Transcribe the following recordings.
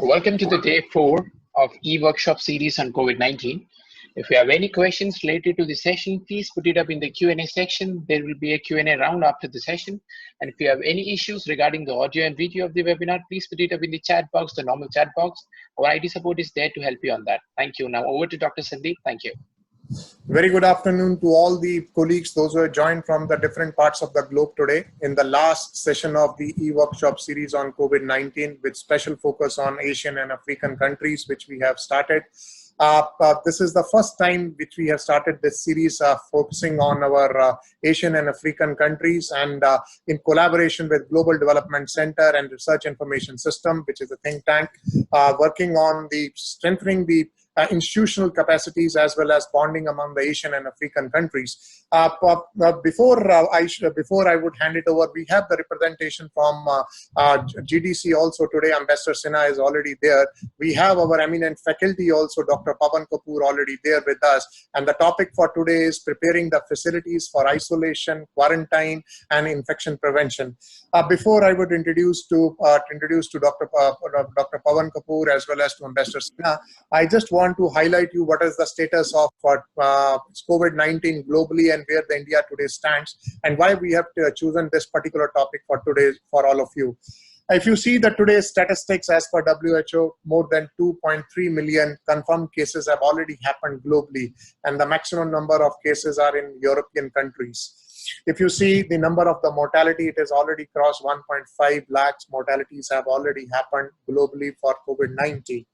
Welcome to the day 4 of e-workshop series on COVID-19. If you have any questions related to the session, please put it up in the Q&A section. There will be a Q&A round after the session. And if you have any issues regarding the audio and video of the webinar, please put it up in the chat box, the normal chat box. Our IT support is there to help you on that. Thank you. Now over to Dr. Sandeep. Thank you. Very good afternoon to all the colleagues, those who have joined from the different parts of the globe today in the last session of the e-workshop series on COVID-19 with special focus on Asian and African countries, which we have started. This is the first time which we have started this series focusing on our Asian and African countries, and in collaboration with Global Development Center and Research Information System, which is a think tank, working on the strengthening the institutional capacities as well as bonding among the Asian and African countries. Before I would hand it over, we have the representation from GDC also today. Ambassador Sinha is already there. We have our eminent faculty also, Dr. Pawan Kapoor, already there with us. And the topic for today is preparing the facilities for isolation, quarantine, and infection prevention. Before I would introduce to Dr. Pawan Kapoor as well as to Ambassador Sinha, I just want to highlight you what is the status of COVID-19 globally and where the India today stands, and why we have chosen this particular topic for today for all of you. If you see that today's statistics as per WHO, more than 2.3 million confirmed cases have already happened globally, and the maximum number of cases are in European countries. If you see the number of the mortality, it has already crossed 1.5 lakhs. Mortalities have already happened globally for COVID-19.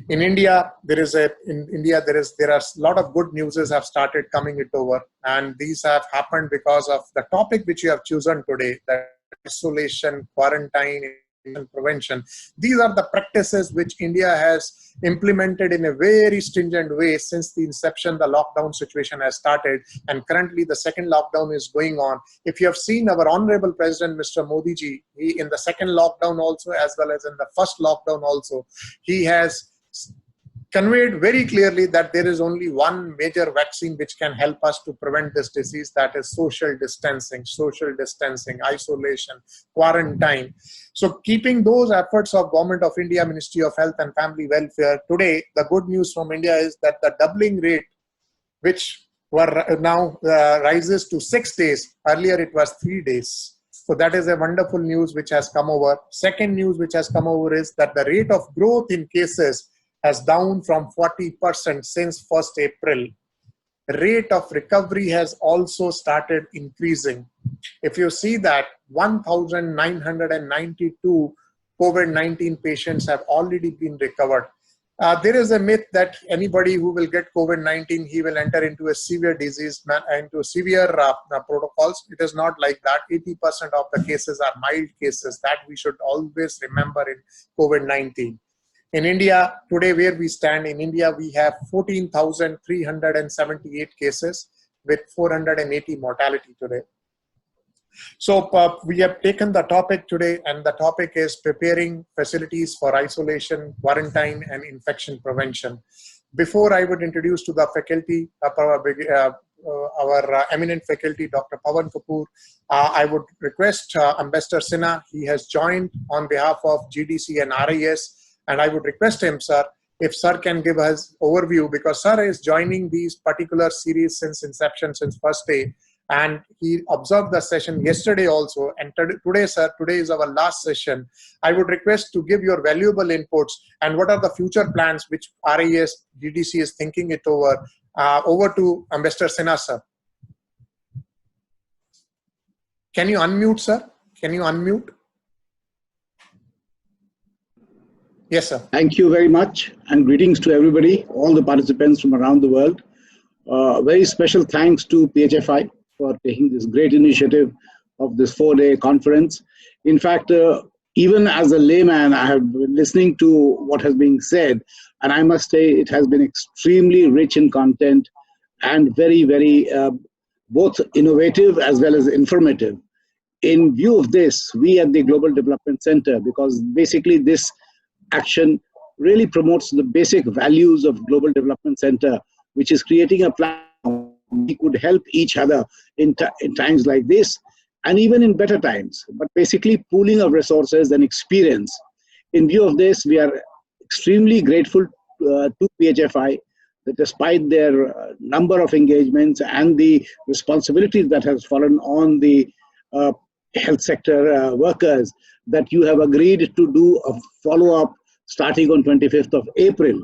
In India, there are a lot of good news have started coming it over, and these have happened because of the topic which you have chosen today, that isolation, quarantine, and prevention. These are the practices which India has implemented in a very stringent way since the inception. The lockdown situation has started, and currently the second lockdown is going on. If you have seen our Honorable President, Mr. Modi ji, he in the second lockdown also, as well as in the first lockdown also, he has conveyed very clearly that there is only one major vaccine which can help us to prevent this disease, that is social distancing, isolation, quarantine. So keeping those efforts of Government of India, Ministry of Health and Family Welfare, today the good news from India is that the doubling rate, which were now rises to 6 days, earlier it was 3 days. So that is a wonderful news which has come over. Second news which has come over is that the rate of growth in cases has down from 40% since 1st April. Rate of recovery has also started increasing. If you see that 1,992 COVID-19 patients have already been recovered. There is a myth that anybody who will get COVID-19, he will enter into a severe disease, into severe protocols. It is not like that. 80% of the cases are mild cases. That we should always remember in COVID-19. In India, today where we stand, in India, we have 14,378 cases with 480 mortality today. So we have taken the topic today, and the topic is preparing facilities for isolation, quarantine, and infection prevention. Before I would introduce to the faculty, our eminent faculty, Dr. Pawan Kapoor, I would request Ambassador Sinha. He has joined on behalf of GDC and RIS. And I would request him, sir, if sir can give us overview, because sir is joining these particular series since inception, since first day, and he observed the session yesterday also. And today, sir, today is our last session. I would request to give your valuable inputs and what are the future plans which RIS, GDC is thinking it over. Over to Ambassador Sinha, sir. Can you unmute, sir? Can you unmute? Yes, sir. Thank you very much, and greetings to everybody, all the participants from around the world. Very special thanks to PHFI for taking this great initiative of this 4-day conference. In fact, even as a layman, I have been listening to what has been said, and I must say it has been extremely rich in content and very, very both innovative as well as informative. In view of this, we at the Global Development Center, because basically this action really promotes the basic values of Global Development Center, which is creating a platform we could help each other in times like this, and even in better times, but basically pooling of resources and experience. In view of this, we are extremely grateful to PHFI that despite their number of engagements and the responsibilities that has fallen on the health sector workers, that you have agreed to do a follow-up starting on 25th of April.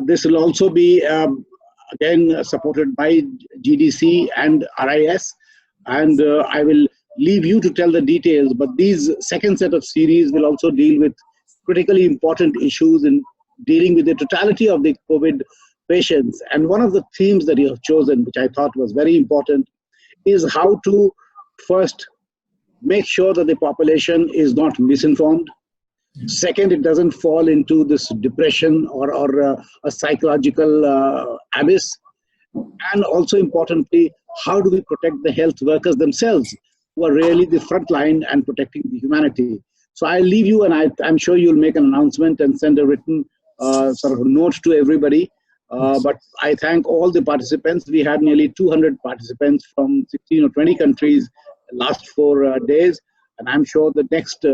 This will also be again supported by GDC and RIS, and I will leave you to tell the details, but these second set of series will also deal with critically important issues in dealing with the totality of the COVID patients. And one of the themes that you have chosen, which I thought was very important, is how to first make sure that the population is not misinformed. Second, it doesn't fall into this depression or a psychological abyss. And also importantly, how do we protect the health workers themselves, who are really the front line and protecting the humanity? So I'll leave you, and I'm sure you'll make an announcement and send a written sort of note to everybody. But I thank all the participants. We had nearly 200 participants from 16 or 20 countries last 4 days, and I'm sure the next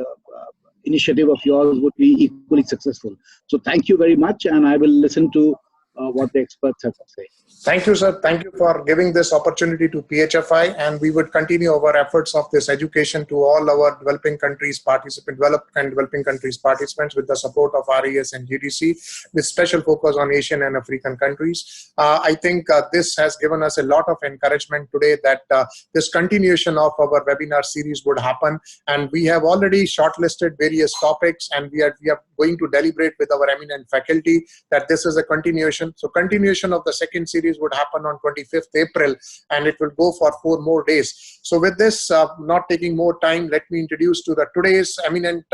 initiative of yours would be equally successful. So thank you very much, and I will listen to what the experts have to say. Thank you, sir. Thank you for giving this opportunity to PHFI, and we would continue our efforts of this education to all our developing countries developing countries participants with the support of RES and GDC, with special focus on Asian and African countries. I think this has given us a lot of encouragement today that this continuation of our webinar series would happen, and we have already shortlisted various topics, and we are going to deliberate with our eminent faculty that this is a continuation. So continuation of the second series would happen on 25th April, and it will go for 4 more days. So with this, not taking more time, let me introduce to the today's eminent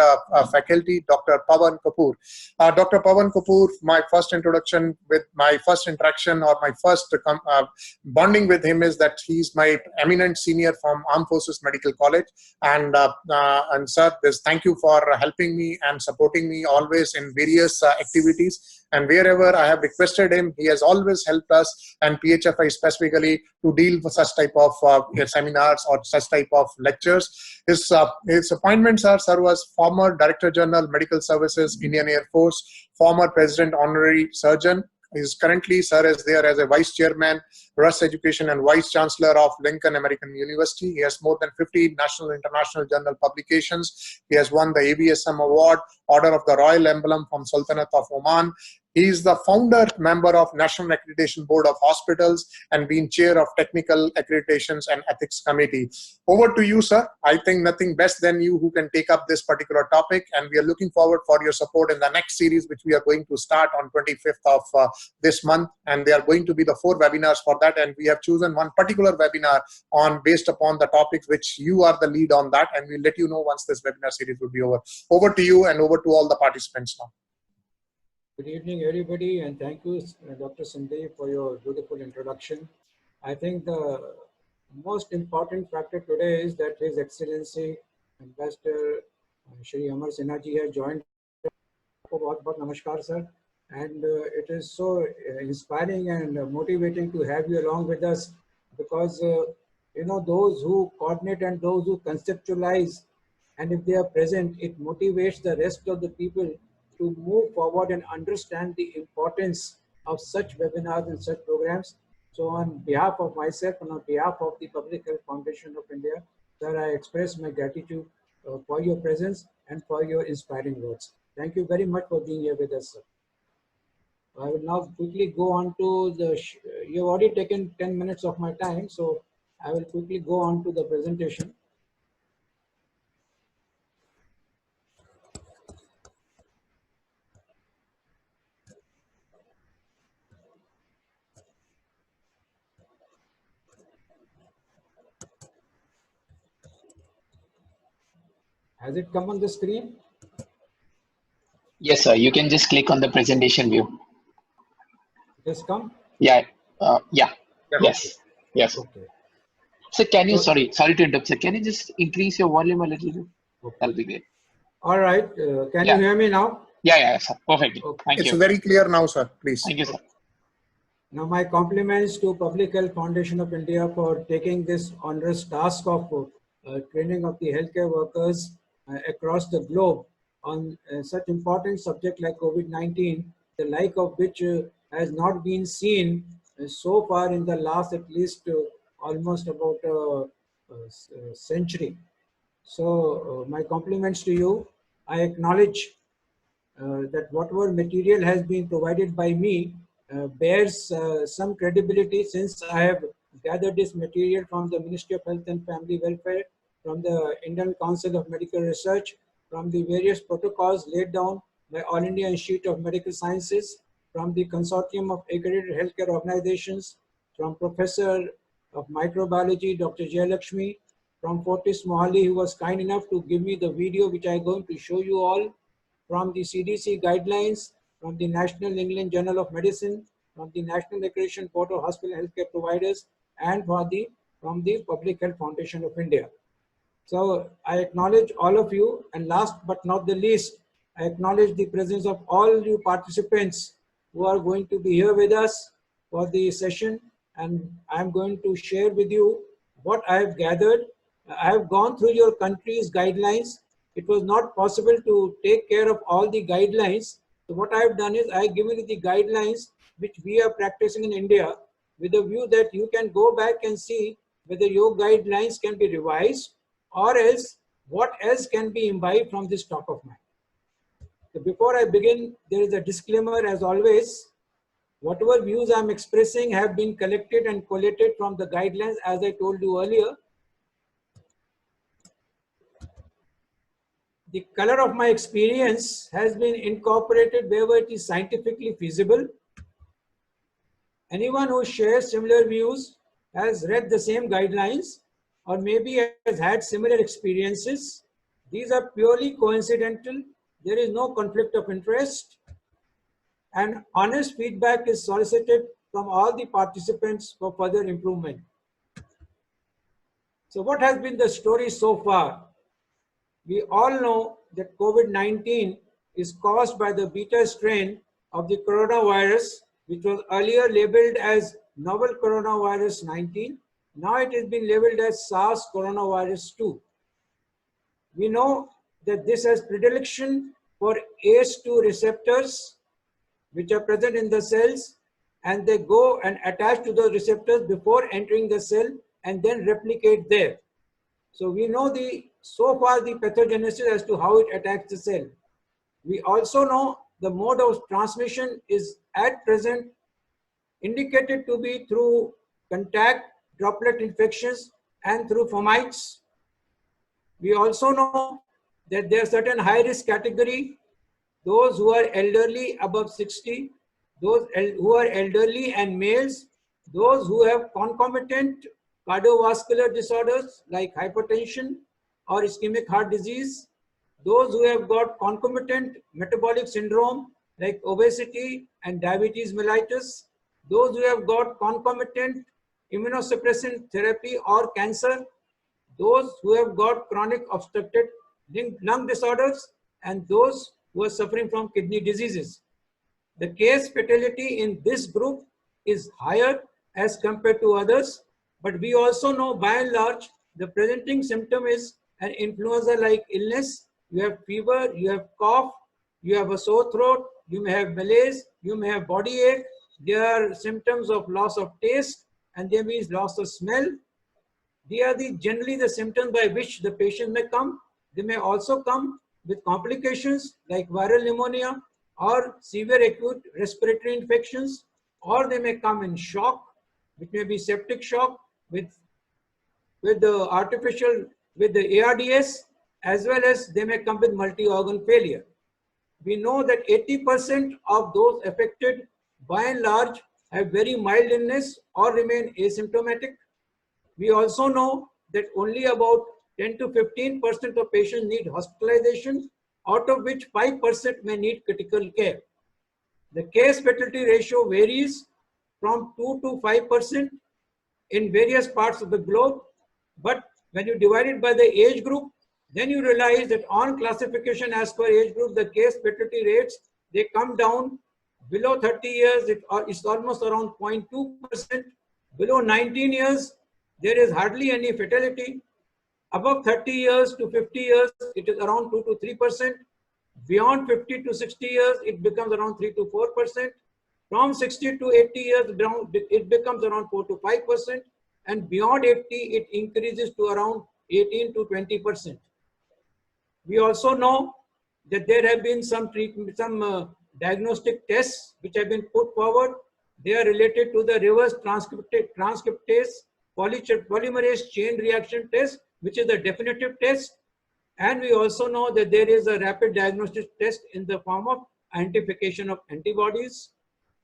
faculty, Dr. Pawan Kapoor. Dr. Pawan Kapoor, my first interaction or my first bonding with him is that he's my eminent senior from Armed Forces Medical College. And sir, thank you for helping me and supporting me always in various activities. And wherever I have requested him, he has always helped us, and PHFI specifically, to deal with such type of seminars or such type of lectures. His appointments are: sir was former Director General Medical Services, Indian Air Force, former President Honorary Surgeon. Currently, sir is there as a Vice Chairman, Russ Education, and Vice Chancellor of Lincoln American University. He has more than 50 national and international journal publications. He has won the ABSM Award, Order of the Royal Emblem from Sultanate of Oman. He is the founder member of National Accreditation Board of Hospitals and been chair of Technical Accreditations and Ethics Committee. Over to you, sir. I think nothing best than you who can take up this particular topic, and we are looking forward for your support in the next series, which we are going to start on 25th of this month, and they are going to be the 4 webinars for that, and we have chosen one particular webinar based upon the topics which you are the lead on that, and we'll let you know once this webinar series will be over. Over to you, and over to all the participants now. Good evening, everybody, and thank you, Dr. Sandeep, for your beautiful introduction. I think the most important factor today is that His Excellency Ambassador Shri Amar Sinha ji has joined. Namaskar, sir. And it is so inspiring and motivating to have you along with us, because you know, those who coordinate and those who conceptualize, and if they are present, it motivates the rest of the people to move forward and understand the importance of such webinars and such programs. So on behalf of myself and on behalf of the Public Health Foundation of India, sir, I express my gratitude for your presence and for your inspiring words. Thank you very much for being here with us, sir. I will now quickly go on to you've already taken 10 minutes of my time, so I will quickly go on to the presentation. Has it come on the screen? Yes, sir. You can just click on the presentation view. It has come? Yeah. Yeah. Yes. Yes. Okay. So can you, sorry to interrupt, sir. Can you just increase your volume a little bit? Okay. That'll be great. All right. Can you hear me now? Yeah, sir. Perfectly. Okay. Thank you. It's very clear now, sir. Please. Thank you, sir. Now, my compliments to Public Health Foundation of India for taking this onerous task of training of the healthcare workers across the globe on such important subject like COVID-19, the like of which has not been seen so far in the last at least almost about a century. So my compliments to you. I acknowledge that whatever material has been provided by me bears some credibility, since I have gathered this material from the Ministry of Health and Family Welfare, from the Indian Council of Medical Research, from the various protocols laid down by All India Institute of Medical Sciences, from the Consortium of Accredited Healthcare Organizations, from Professor of Microbiology, Dr. Jayalakshmi, from Fortis Mohali, who was kind enough to give me the video which I am going to show you all, from the CDC guidelines, from the National England Journal of Medicine, from the National Accreditation Board of Hospital Healthcare Providers, and from the Public Health Foundation of India. So I acknowledge all of you, and last but not the least, I acknowledge the presence of all you participants who are going to be here with us for the session, and I am going to share with you what I have gathered. I have gone through your country's guidelines. It was not possible to take care of all the guidelines. So what I have done is I have given you the guidelines which we are practicing in India, with a view that you can go back and see whether your guidelines can be revised, or else what else can be imbibed from this talk of mine. So before I begin, there is a disclaimer as always. Whatever views I am expressing have been collected and collated from the guidelines, as I told you earlier. The color of my experience has been incorporated wherever it is scientifically feasible. Anyone who shares similar views has read the same guidelines, or maybe has had similar experiences. These are purely coincidental. There is no conflict of interest, and honest feedback is solicited from all the participants for further improvement. So what has been the story so far? We all know that COVID-19 is caused by the beta strain of the coronavirus, which was earlier labeled as novel coronavirus 19. Now it has been labeled as SARS coronavirus 2. We know that this has predilection for ACE2 receptors, which are present in the cells, and they go and attach to those receptors before entering the cell and then replicate there. So we know so far the pathogenesis as to how it attacks the cell. We also know the mode of transmission is at present indicated to be through contact, droplet infections, and through fomites. We also know that there are certain high-risk category, those who are elderly above 60, those who are elderly and males, those who have concomitant cardiovascular disorders like hypertension or ischemic heart disease, those who have got concomitant metabolic syndrome like obesity and diabetes mellitus, those who have got concomitant immunosuppressant therapy or cancer, those who have got chronic obstructive lung disorders, and those who are suffering from kidney diseases. The case fatality in this group is higher as compared to others, but we also know by and large the presenting symptom is an influenza-like illness. You have fever, you have cough, you have a sore throat, you may have malaise, you may have body ache. There are symptoms of loss of taste, and there means loss of smell. They are generally the symptoms by which the patient may come. They may also come with complications like viral pneumonia or severe acute respiratory infections, or they may come in shock, which may be septic shock with the ARDS, as well as they may come with multi-organ failure. We know that 80% of those affected by and large have very mild illness or remain asymptomatic. We also know that only about 10 to 15% of patients need hospitalization, out of which 5% may need critical care. The case fatality ratio varies from 2 to 5% in various parts of the globe, but when you divide it by the age group, then you realize that on classification as per age group, the case fatality rates, they come down. Below 30 years, it's almost around 0.2%. Below 19 years, there is hardly any fatality. Above 30 years to 50 years, it is around 2 to 3%. Beyond 50 to 60 years, it becomes around 3 to 4%. From 60 to 80 years down, it becomes around 4 to 5%. And beyond 80, it increases to around 18 to 20%. We also know that there have been some diagnostic tests which have been put forward. They are related to the reverse transcriptase polymerase chain reaction test, which is the definitive test. And we also know that there is a rapid diagnostic test in the form of identification of antibodies.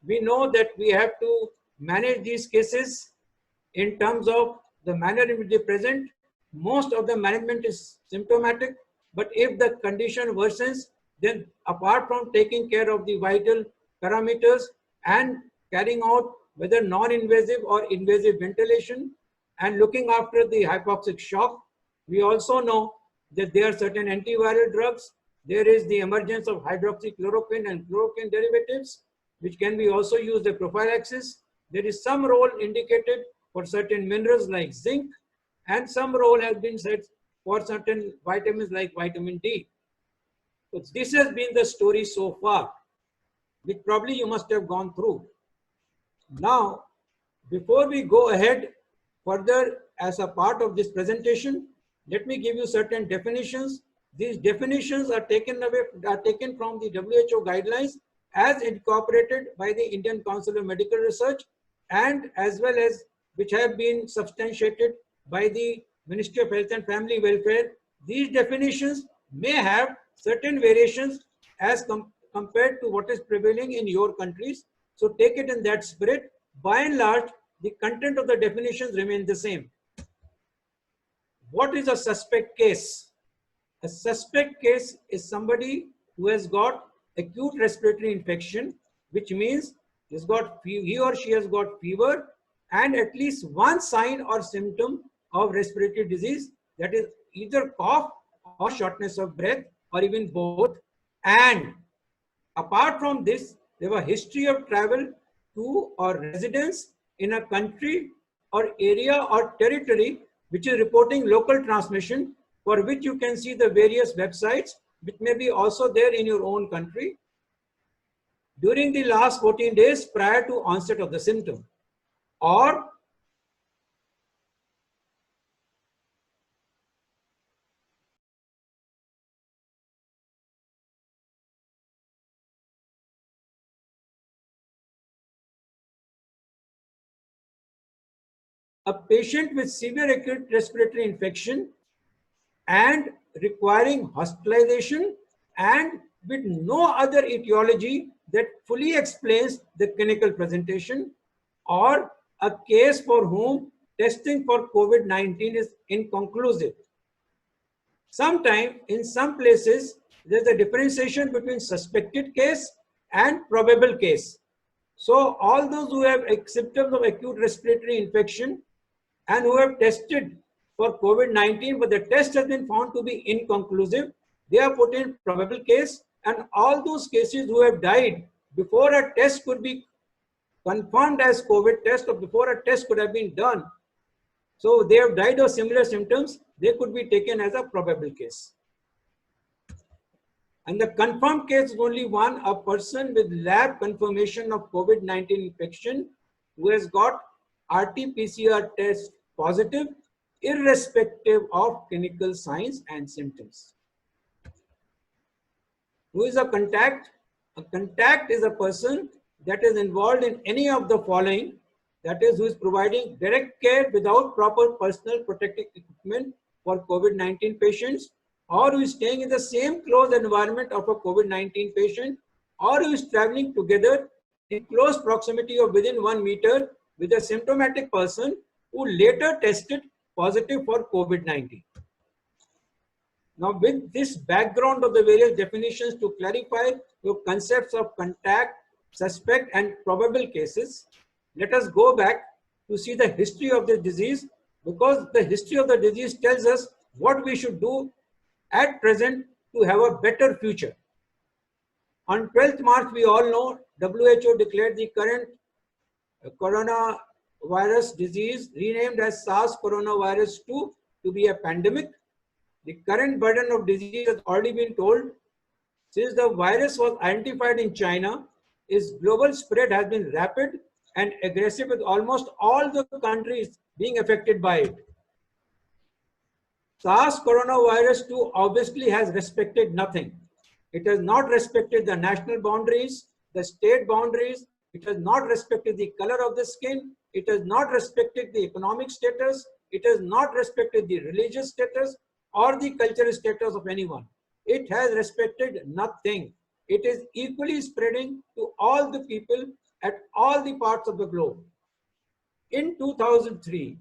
We know that we have to manage these cases in terms of the manner in which they present. Most of the management is symptomatic, but if the condition worsens, then apart from taking care of the vital parameters and carrying out whether non-invasive or invasive ventilation and looking after the hypoxic shock, we also know that there are certain antiviral drugs. There is the emergence of hydroxychloroquine and chloroquine derivatives, which can be also used as prophylaxis. There is some role indicated for certain minerals like zinc, and some role has been set for certain vitamins like vitamin D. So this has been the story so far, which probably you must have gone through. Now, before we go ahead further as a part of this presentation, let me give you certain definitions. These definitions are taken from the WHO guidelines as incorporated by the Indian Council of Medical Research, and as well as which have been substantiated by the Ministry of Health and Family Welfare. These definitions may have certain variations as compared to what is prevailing in your countries. So take it in that spirit. By and large, the content of the definitions remain the same. What is a suspect case? A suspect case is somebody who has got acute respiratory infection, which means he or she has got fever and at least one sign or symptom of respiratory disease, that is either cough or shortness of breath or even both. And apart from this, they have a history of travel to or residence in a country or area or territory which is reporting local transmission, for which you can see the various websites which may be also there in your own country during the last 14 days prior to onset of the symptom. Or a patient with severe acute respiratory infection and requiring hospitalization and with no other etiology that fully explains the clinical presentation, or a case for whom testing for COVID-19 is inconclusive. Sometimes in some places there's a differentiation between suspected case and probable case. So all those who have symptoms of acute respiratory infection and who have tested for COVID-19, but the test has been found to be inconclusive, they are put in probable case. And all those cases who have died before a test could be confirmed as COVID test or before a test could have been done, so they have died of similar symptoms, they could be taken as a probable case. And the confirmed case is only one, a person with lab confirmation of COVID-19 infection who has got RT-PCR test positive irrespective of clinical signs and symptoms. Who is a contact? A contact is a person that is involved in any of the following, that is, who is providing direct care without proper personal protective equipment for COVID-19 patients, or who is staying in the same close environment of a COVID-19 patient, or who is traveling together in close proximity of within 1 meter with a symptomatic person who later tested positive for COVID-19. Now, with this background of the various definitions to clarify your concepts of contact, suspect and probable cases, let us go back to see the history of the disease, because the history of the disease tells us what we should do at present to have a better future. On 12th March, we all know WHO declared the current coronavirus disease, renamed as SARS coronavirus 2, to be a pandemic. The current burden of disease has already been told. since the virus was identified in China, its global spread has been rapid and aggressive, with almost all the countries being affected by it. SARS coronavirus 2 obviously has respected nothing. It has not respected the national boundaries, the state boundaries. It has not respected the color of the skin. It has not respected the economic status. It has not respected the religious status or the cultural status of anyone. It has respected nothing. It is equally spreading to all the people at all the parts of the globe. In 2003,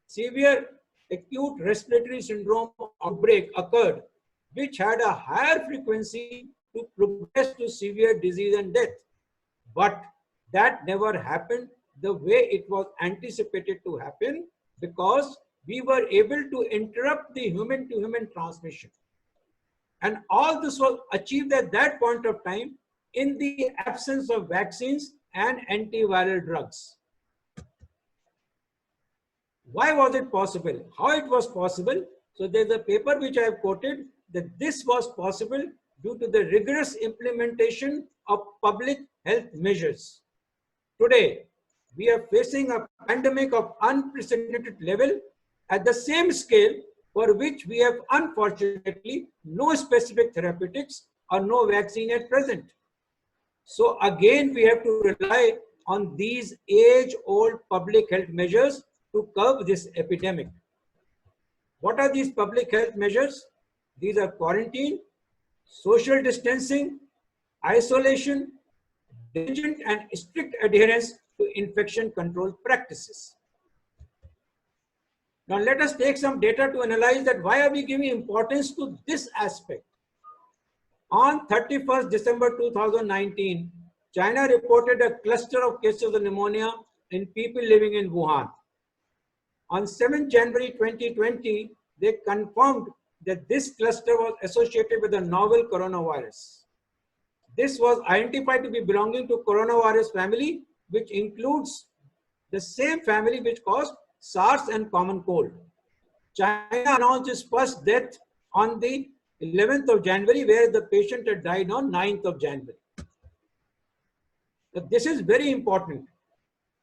severe acute respiratory syndrome outbreak occurred, which had a higher frequency to progress to severe disease and death. But that never happened the way it was anticipated to happen, because we were able to interrupt the human-to-human transmission. And all this was achieved at that point of time in the absence of vaccines and antiviral drugs. Why was it possible? How it was possible? So there's a paper which I have quoted that this was possible due to the rigorous implementation of public health measures. Today, we are facing a pandemic of unprecedented level at the same scale, for which we have unfortunately no specific therapeutics or no vaccine at present. So again, we have to rely on these age-old public health measures to curb this epidemic. What are these public health measures? These are quarantine, social distancing, isolation, diligent and strict adherence to infection control practices. Now let us take some data to analyze that why are we giving importance to this aspect. On 31st December 2019, China reported a cluster of cases of pneumonia in people living in Wuhan. On 7th January 2020, they confirmed that this cluster was associated with a novel coronavirus. This was identified to be belonging to coronavirus family, which includes the same family which caused SARS and common cold. China announced its first death on the 11th of January, where the patient had died on 9th of January. So this is very important.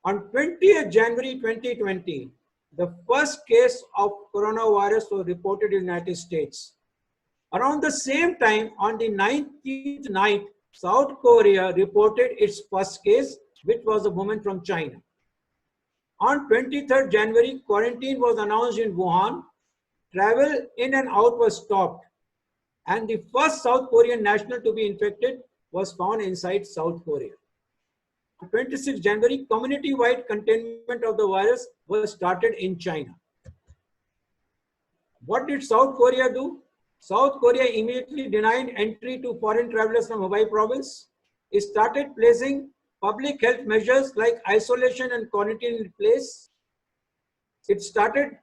On 20th January 2020, the first case of coronavirus was reported in the United States. Around the same time, on the 19th night, South Korea reported its first case, which was a woman from China. On 23rd January, quarantine was announced in Wuhan. Travel in and out was stopped. And the first South Korean national to be infected was found inside South Korea. On 26th January, community-wide containment of the virus was started in China. What did South Korea do? South Korea immediately denied entry to foreign travelers from Hubei province. It started placing public health measures like isolation and quarantine in place. It started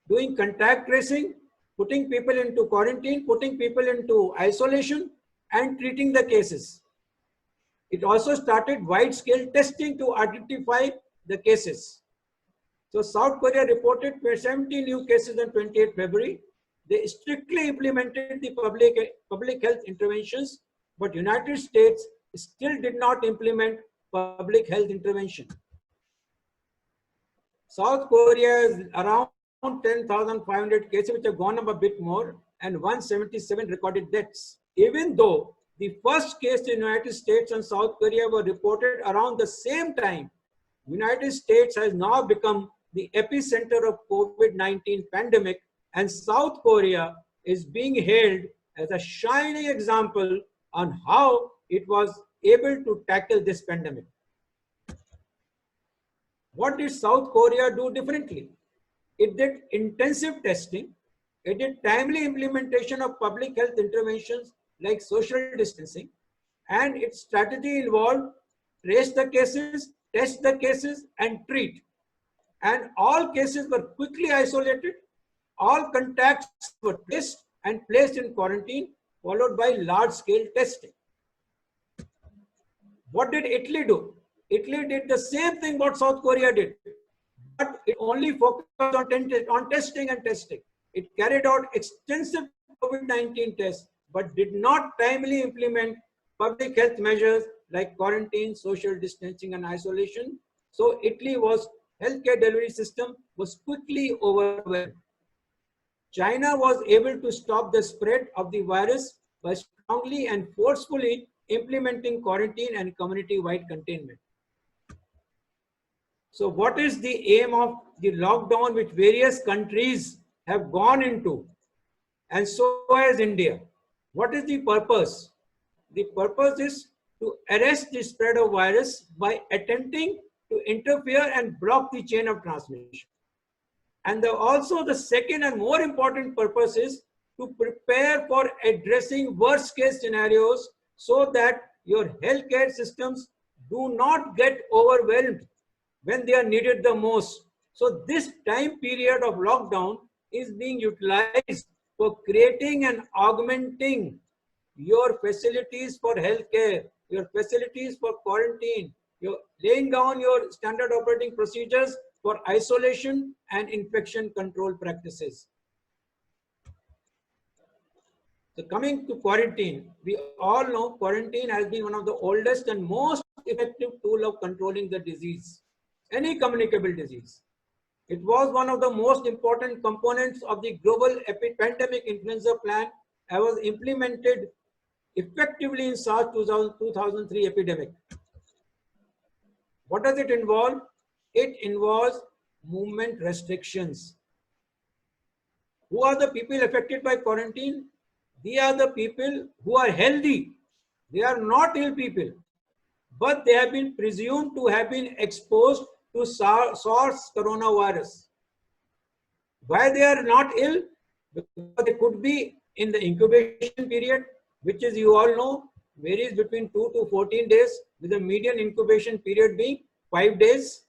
doing contact tracing, putting people into quarantine, putting people into isolation, and treating the cases. It also started wide-scale testing to identify the cases. So South Korea reported 70 new cases on 28 February. They strictly implemented the public health interventions, but United States still did not implement public health intervention. South Korea is around 10,500 cases, which have gone up a bit more, and 177 recorded deaths. Even though the first case in the United States and South Korea were reported around the same time, United States has now become the epicenter of COVID-19 pandemic, and South Korea is being hailed as a shining example on how it was able to tackle this pandemic. What did South Korea do differently? It did intensive testing. It did timely implementation of public health interventions like social distancing, and its strategy involved trace the cases, test the cases, and treat. And all cases were quickly isolated. All contacts were traced and placed in quarantine, followed by large-scale testing. What did Italy do? Italy did the same thing what South Korea did, but it only focused on testing and testing. It carried out extensive COVID-19 tests but did not timely implement public health measures like quarantine, social distancing and isolation. So Italy was healthcare delivery system was quickly overwhelmed. China was able to stop the spread of the virus by strongly and forcefully implementing quarantine and community-wide containment. So what is the aim of the lockdown which various countries have gone into, and so has India? What is the purpose? The purpose is to arrest the spread of virus by attempting to interfere and block the chain of transmission. And also the second and more important purpose is to prepare for addressing worst case scenarios so that your healthcare systems do not get overwhelmed when they are needed the most. So this time period of lockdown is being utilized for creating and augmenting your facilities for healthcare, your facilities for quarantine, you're laying down your standard operating procedures for isolation and infection control practices. So coming to quarantine, we all know quarantine has been one of the oldest and most effective tool of controlling the disease, any communicable disease. It was one of the most important components of the global pandemic influenza plan and was implemented effectively in SARS 2003 epidemic. What does it involve? It involves movement restrictions. Who are the people affected by quarantine? They are the people who are healthy. They are not ill people, but they have been presumed to have been exposed to SARS coronavirus. Why they are not ill? Because they could be in the incubation period, which is, you all know, varies between 2 to 14 days, with the median incubation period being 5 days.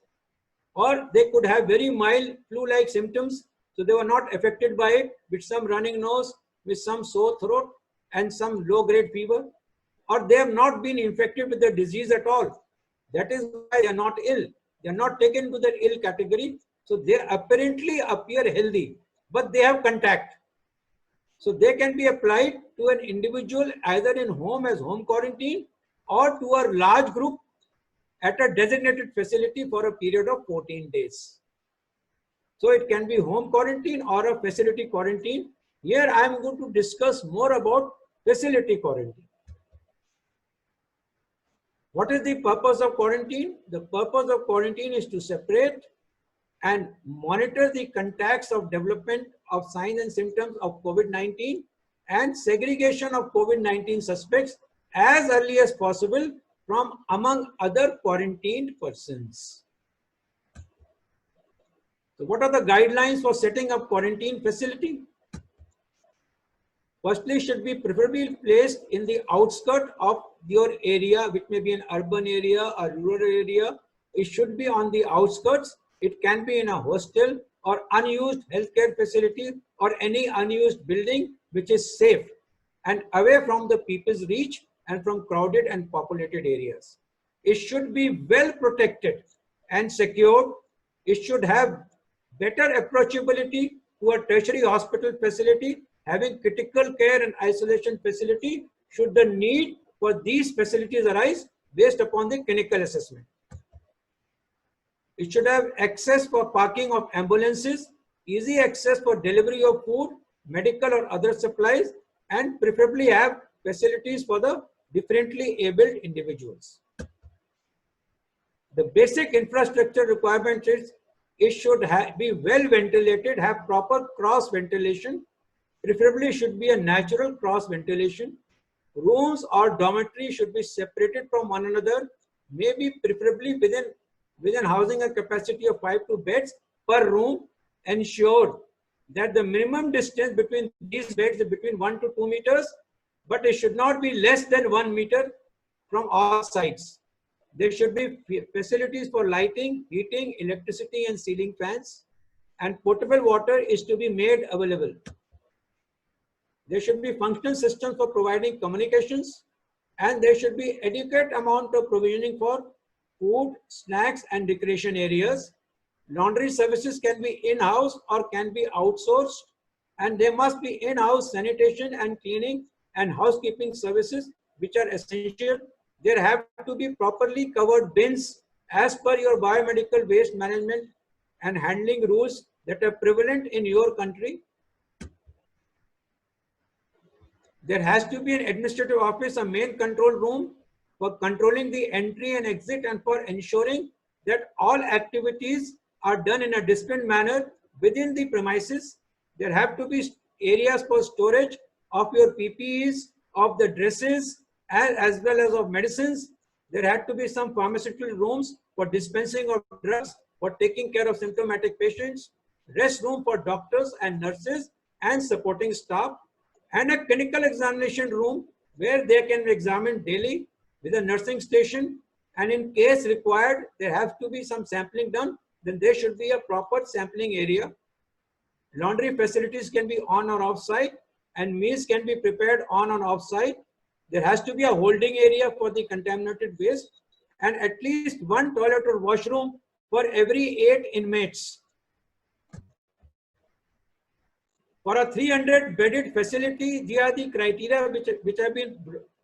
Or they could have very mild flu-like symptoms, so they were not affected by it, with some running nose, with some sore throat and some low-grade fever. Or they have not been infected with the disease at all. That is why they are not ill. They are not taken to the ill category. So they apparently appear healthy, but they have contact. So they can be applied to an individual either in home as home quarantine or to a large group at a designated facility for a period of 14 days. So it can be home quarantine or a facility quarantine. Here I am going to discuss more about facility quarantine. What is the purpose of quarantine? The purpose of quarantine is to separate and monitor the contacts of development of signs and symptoms of COVID-19 and segregation of COVID-19 suspects as early as possible from among other quarantined persons. So what are the guidelines for setting up quarantine facility? Firstly, should be preferably placed in the outskirts of your area, which may be an urban area or rural area. It should be on the outskirts. It can be in a hostel or unused healthcare facility or any unused building which is safe and away from the people's reach and from crowded and populated areas. It should be well protected and secured. It should have better approachability to a tertiary hospital facility having critical care and isolation facility should the need for these facilities arise based upon the clinical assessment. It should have access for parking of ambulances, easy access for delivery of food, medical or other supplies, and preferably have facilities for the differently abled individuals. The basic infrastructure requirement is it should be well ventilated, have proper cross ventilation, preferably should be a natural cross ventilation. Rooms or dormitories should be separated from one another, maybe preferably within housing a capacity of 5 beds per room. Ensure that the minimum distance between these beds is between 1 to 2 meters, but it should not be less than 1 meter from all sides. There should be facilities for lighting, heating, electricity and ceiling fans, and potable water is to be made available. There should be functional systems for providing communications, and there should be adequate amount of provisioning for food, snacks and recreation areas. Laundry services can be in-house or can be outsourced, and there must be in-house sanitation and cleaning and housekeeping services which are essential. There have to be properly covered bins as per your biomedical waste management and handling rules that are prevalent in your country. There has to be an administrative office, a main control room for controlling the entry and exit and for ensuring that all activities are done in a disciplined manner within the premises. There have to be areas for storage of your PPEs, of the dresses, as well as of medicines. There had to be some pharmaceutical rooms for dispensing of drugs, for taking care of symptomatic patients, rest room for doctors and nurses and supporting staff, and a clinical examination room where they can be examined daily with a nursing station. And in case required, there has to be some sampling done, then there should be a proper sampling area. Laundry facilities can be on or off site, and meals can be prepared on and off site. There has to be a holding area for the contaminated waste, and at least one toilet or washroom for every 8 inmates. For a 300-bedded facility, these are the criteria which have been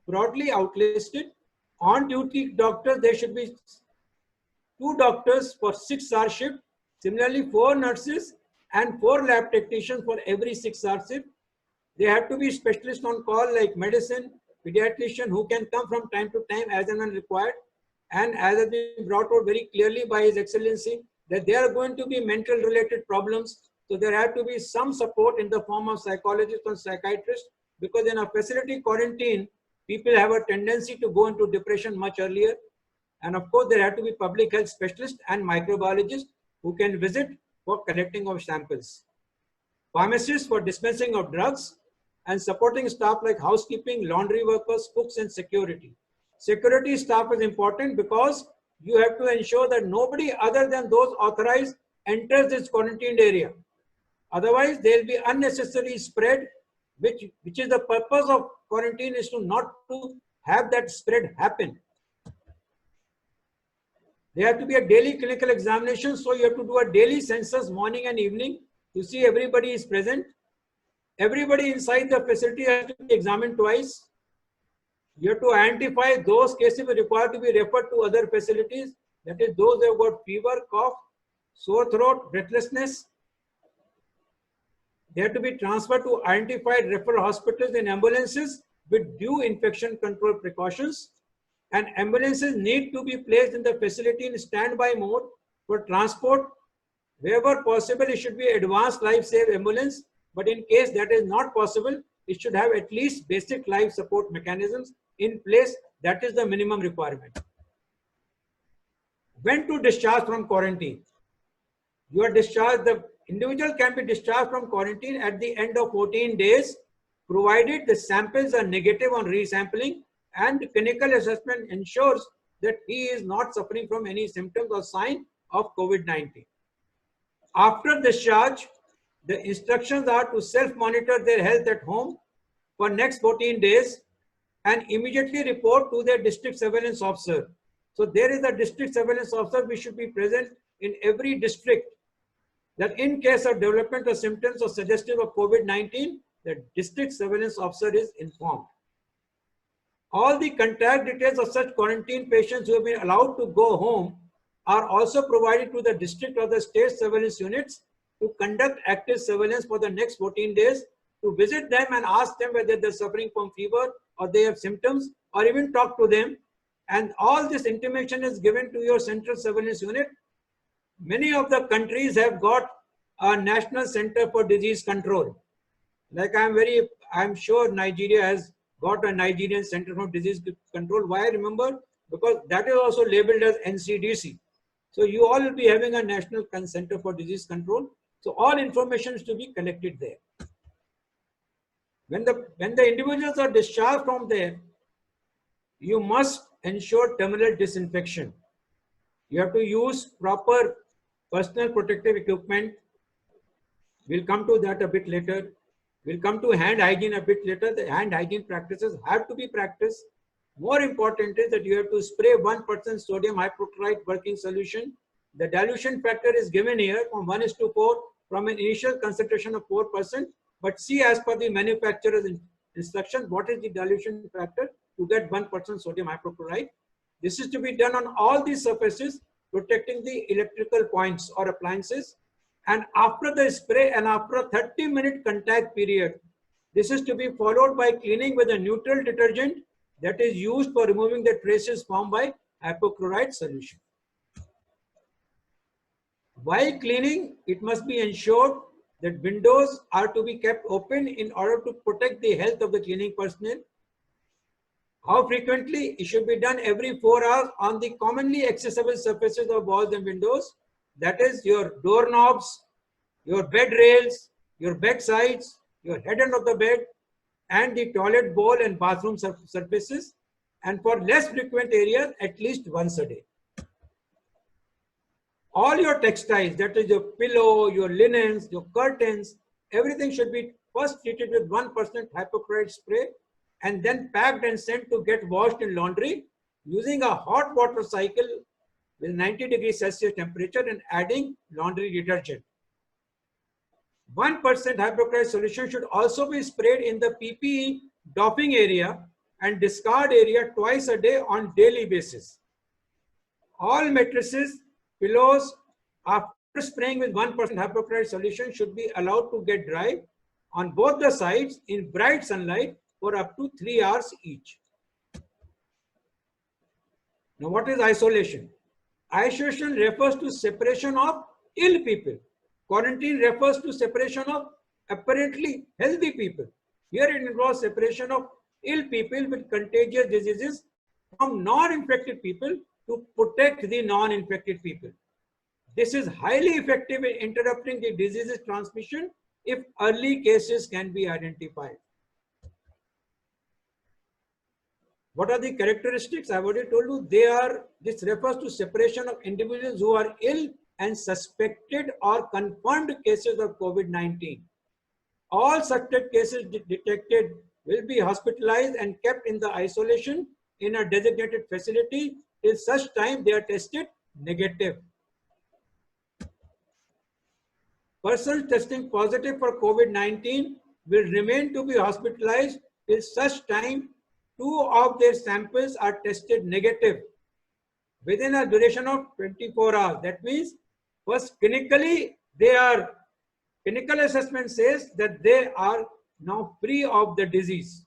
broadly outlisted. On-duty doctors, there should be 2 doctors for 6-hour shift. Similarly, 4 nurses and 4 lab technicians for every 6-hour shift. They have to be specialists on call like medicine, pediatrician who can come from time to time as and when required. And as has been brought out very clearly by His Excellency, that there are going to be mental related problems. So there have to be some support in the form of psychologists and psychiatrists, because in a facility quarantine, people have a tendency to go into depression much earlier. And of course, there have to be public health specialists and microbiologists who can visit for collecting of samples. Pharmacists for dispensing of drugs, and supporting staff like housekeeping, laundry workers, cooks, and security. Security staff is important because you have to ensure that nobody other than those authorized enters this quarantined area. Otherwise, there will be unnecessary spread, which is the purpose of quarantine, is to not to have that spread happen. There have to be a daily clinical examination, so you have to do a daily census morning and evening to see everybody is present. Everybody inside the facility has to be examined twice. You have to identify those cases required to be referred to other facilities, that is those who have got fever, cough, sore throat, breathlessness. They have to be transferred to identified referral hospitals in ambulances with due infection control precautions. And ambulances need to be placed in the facility in standby mode for transport. Wherever possible, it should be advanced life-save ambulance. But in case that is not possible, it should have at least basic life support mechanisms in place. That is the minimum requirement. When to discharge from quarantine? You are discharged, the individual can be discharged from quarantine at the end of 14 days, provided the samples are negative on resampling and clinical assessment ensures that he is not suffering from any symptoms or sign of COVID-19. After discharge, the instructions are to self-monitor their health at home for next 14 days and immediately report to their district surveillance officer. So there is a district surveillance officer which should be present in every district, that in case of development of symptoms or suggestive of COVID-19, the district surveillance officer is informed. All the contact details of such quarantine patients who have been allowed to go home are also provided to the district or the state surveillance units to conduct active surveillance for the next 14 days, to visit them and ask them whether they're suffering from fever or they have symptoms, or even talk to them. And all this information is given to your central surveillance unit. Many of the countries have got a National Center for Disease Control. Like I'm sure Nigeria has got a Nigerian Center for Disease Control. Why? Remember, because that is also labeled as NCDC. So you all will be having a National Center for Disease Control. So all information is to be collected there. When the individuals are discharged from there, you must ensure terminal disinfection. You have to use proper personal protective equipment. We'll come to that a bit later. We'll come to hand hygiene a bit later. The hand hygiene practices have to be practiced. More important is that you have to spray 1% sodium hypochlorite working solution. The dilution factor is given here from 1:4 from an initial concentration of 4%. But see, as per the manufacturer's instructions what is the dilution factor to get 1% sodium hypochlorite. This is to be done on all these surfaces, protecting the electrical points or appliances. And after the spray and after a 30-minute contact period, this is to be followed by cleaning with a neutral detergent that is used for removing the traces formed by hypochlorite solution. While cleaning, it must be ensured that windows are to be kept open in order to protect the health of the cleaning personnel. How frequently? It should be done every 4 hours on the commonly accessible surfaces of walls and windows. That is your doorknobs, your bed rails, your bed sides, your head end of the bed, and the toilet bowl and bathroom surfaces. And for less frequent areas, at least once a day. All your textiles, that is your pillow, your linens, your curtains, everything should be first treated with 1% hypochlorite spray and then packed and sent to get washed in laundry using a hot water cycle with 90 degrees Celsius temperature and adding laundry detergent. 1% hypochlorite solution should also be sprayed in the PPE doffing area and discard area twice a day on daily basis. All mattresses, pillows, after spraying with 1% hypochlorite solution should be allowed to get dry on both the sides in bright sunlight for up to 3 hours each. Now, what is isolation? Isolation refers to separation of ill people. Quarantine refers to separation of apparently healthy people. Here it involves separation of ill people with contagious diseases from non-infected people to protect the non-infected people. This is highly effective in interrupting the disease's transmission if early cases can be identified. What are the characteristics? I've already told you. This refers to separation of individuals who are ill and suspected or confirmed cases of COVID-19. All suspected cases detected will be hospitalized and kept in the isolation in a designated facility till such time they are tested negative. Persons testing positive for COVID-19 will remain to be hospitalized till such time 2 of their samples are tested negative within a duration of 24 hours. That means, first clinically, clinical assessment says that they are now free of the disease.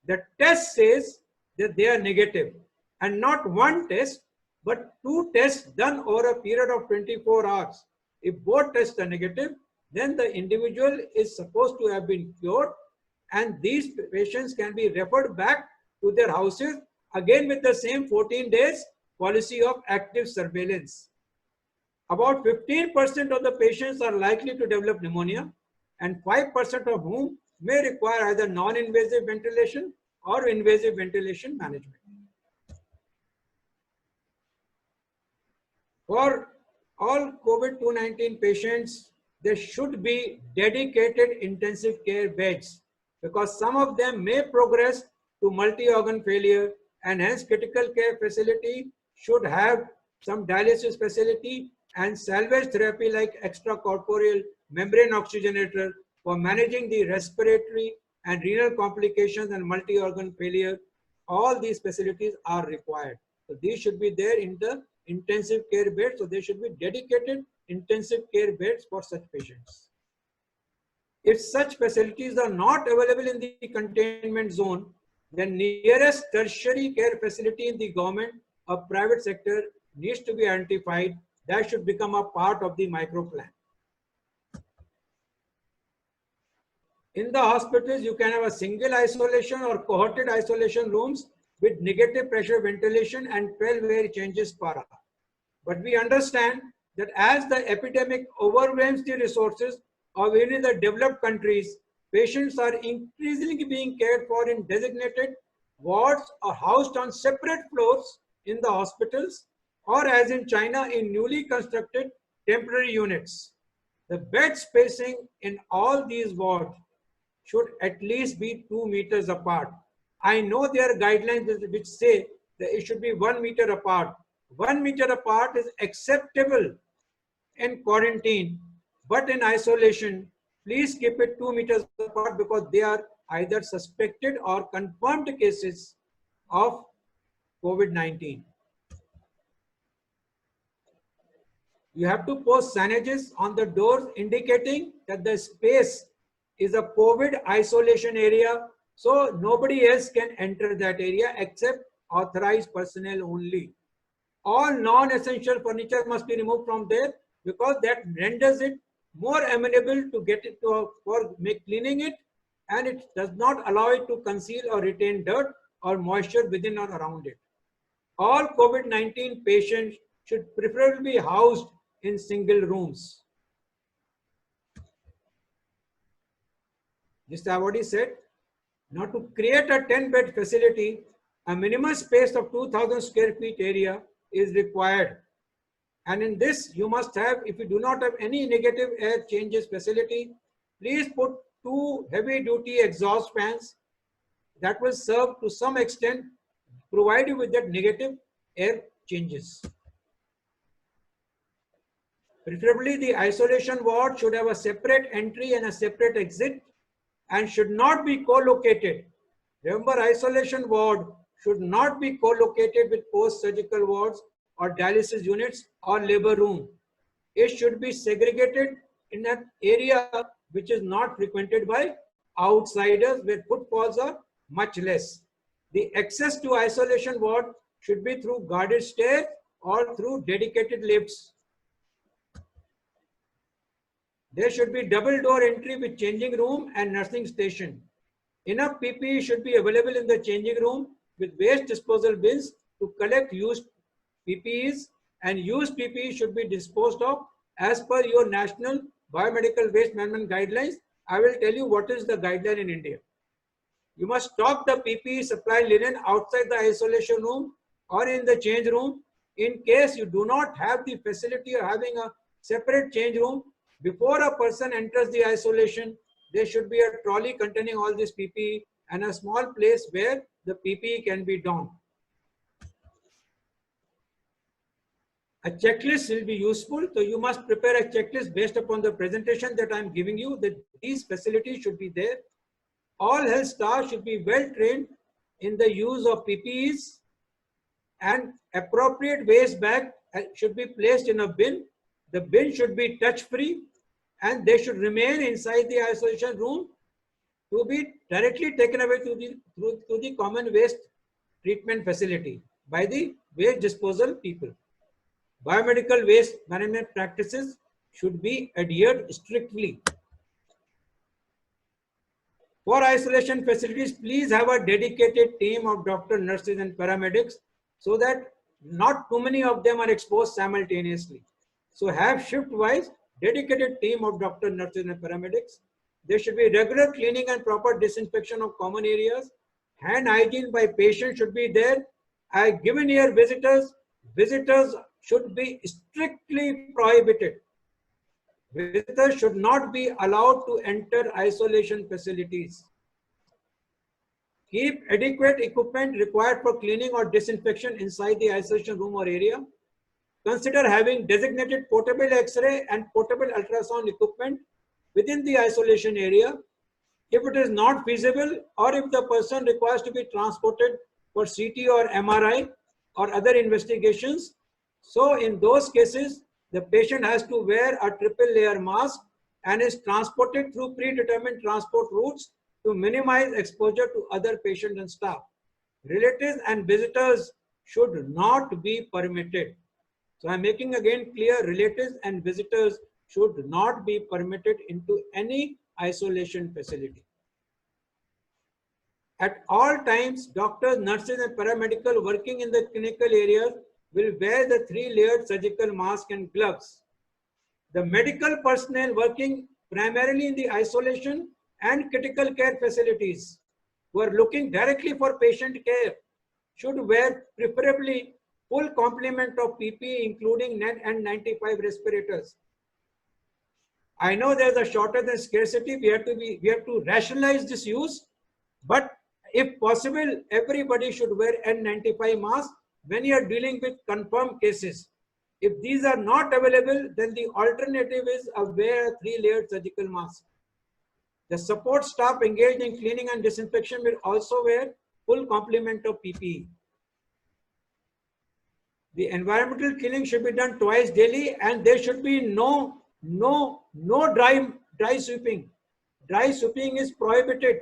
The test says that they are negative, and not one test, but 2 tests done over a period of 24 hours. If both tests are negative, then the individual is supposed to have been cured, and these patients can be referred back to their houses again with the same 14 days policy of active surveillance. About 15% of the patients are likely to develop pneumonia, and 5% of whom may require either non-invasive ventilation or invasive ventilation management. For all COVID-19 patients, there should be dedicated intensive care beds because some of them may progress to multi-organ failure, and hence critical care facility should have some dialysis facility and salvage therapy like extracorporeal membrane oxygenator for managing the respiratory and renal complications and multi-organ failure. All these facilities are required. So these should be there in the intensive care beds. So there should be dedicated intensive care beds for such patients. If such facilities are not available in the containment zone, then nearest tertiary care facility in the government or private sector needs to be identified. That should become a part of the micro plan. In the hospitals, you can have a single isolation or cohorted isolation rooms with negative pressure ventilation and 12 air changes per hour. But we understand that as the epidemic overwhelms the resources of even the developed countries, patients are increasingly being cared for in designated wards or housed on separate floors in the hospitals, or as in China in newly constructed temporary units. The bed spacing in all these wards should at least be 2 meters apart. I know there are guidelines which say that it should be 1 meter apart. 1 meter apart is acceptable in quarantine, but in isolation, please keep it 2 meters apart because they are either suspected or confirmed cases of COVID-19. You have to post signages on the doors indicating that the space is a COVID isolation area, so nobody else can enter that area except authorized personnel only. All non-essential furniture must be removed from there because that renders it more amenable to get it to for cleaning it, and it does not allow it to conceal or retain dirt or moisture within or around it. All COVID-19 patients should preferably be housed in single rooms. This I already said. Now to create a 10-bed facility, a minimum space of 2,000 square feet area is required. And in this, you must have, if you do not have any negative air changes facility, please put 2 heavy-duty exhaust fans that will serve to some extent, provide you with that negative air changes. Preferably, the isolation ward should have a separate entry and a separate exit and should not be co-located. Remember, isolation ward should not be co-located with post-surgical wards or dialysis units or labor room. It should be segregated in an area which is not frequented by outsiders, where footfalls are much less. The access to isolation ward should be through guarded stairs or through dedicated lifts. There should be double door entry with changing room and nursing station. Enough PPE should be available in the changing room with waste disposal bins to collect used PPEs, and used PPE should be disposed of as per your national biomedical waste management guidelines. I will tell you what is the guideline in India. You must stock the PPE supply linen outside the isolation room or in the change room. In case you do not have the facility of having a separate change room, before a person enters the isolation, there should be a trolley containing all this PPE and a small place where the PPE can be donned. A checklist will be useful, so you must prepare a checklist based upon the presentation that I am giving you, that these facilities should be there. All health staff should be well trained in the use of PPEs, and appropriate waste bag should be placed in a bin. The bin should be touch-free and they should remain inside the isolation room to be directly taken away to the common waste treatment facility by the waste disposal people. Biomedical waste management practices should be adhered strictly. For isolation facilities, please have a dedicated team of doctors, nurses and paramedics so that not too many of them are exposed simultaneously. So have shift-wise dedicated team of doctors, nurses and paramedics. There should be regular cleaning and proper disinfection of common areas. Hand hygiene by patients should be there. Given here visitors should be strictly prohibited. Visitors should not be allowed to enter isolation facilities. Keep adequate equipment required for cleaning or disinfection inside the isolation room or area. Consider having designated portable X-ray and portable ultrasound equipment within the isolation area. If it is not feasible, or if the person requires to be transported for CT or MRI or other investigations, so in those cases, the patient has to wear a triple layer mask and is transported through predetermined transport routes to minimize exposure to other patients and staff. Relatives and visitors should not be permitted. So I'm making again clear, relatives and visitors should not be permitted into any isolation facility. At all times, doctors, nurses and paramedical working in the clinical areas will wear the 3-layered surgical mask and gloves. The medical personnel working primarily in the isolation and critical care facilities who are looking directly for patient care should wear preferably full complement of PPE, including N95 respirators. I know there's a shortage and scarcity. We have to rationalize this use, but if possible, everybody should wear N95 mask when you are dealing with confirmed cases. If these are not available, then the alternative is wear a 3-layered surgical mask. The support staff engaged in cleaning and disinfection will also wear full complement of PPE. The environmental cleaning should be done twice daily, and there should be no dry sweeping. Dry sweeping is prohibited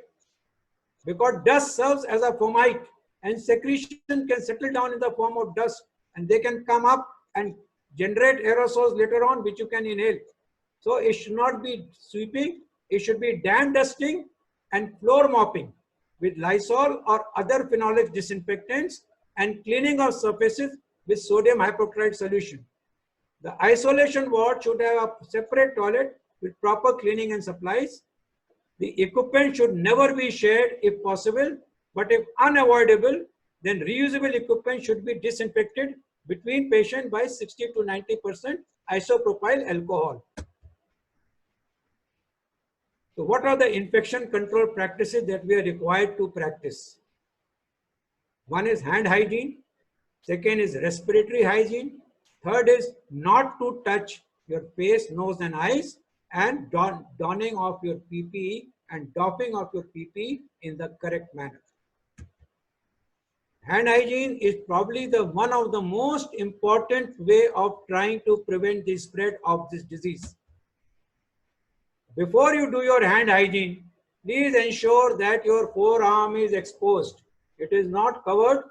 because dust serves as a fomite, and secretion can settle down in the form of dust, and they can come up and generate aerosols later on which you can inhale. So it should not be sweeping, it should be dam dusting and floor mopping with Lysol or other phenolic disinfectants, and cleaning of surfaces with sodium hypochlorite solution. The isolation ward should have a separate toilet with proper cleaning and supplies. The equipment should never be shared if possible, but if unavoidable, then reusable equipment should be disinfected between patients by 60 to 90% isopropyl alcohol. So what are the infection control practices that we are required to practice? One is hand hygiene. Second is respiratory hygiene. Third is not to touch your face, nose and eyes, and donning of your PPE and doffing of your PPE in the correct manner. Hand hygiene is probably one of the most important way of trying to prevent the spread of this disease. Before you do your hand hygiene, please ensure that your forearm is exposed. It is not covered,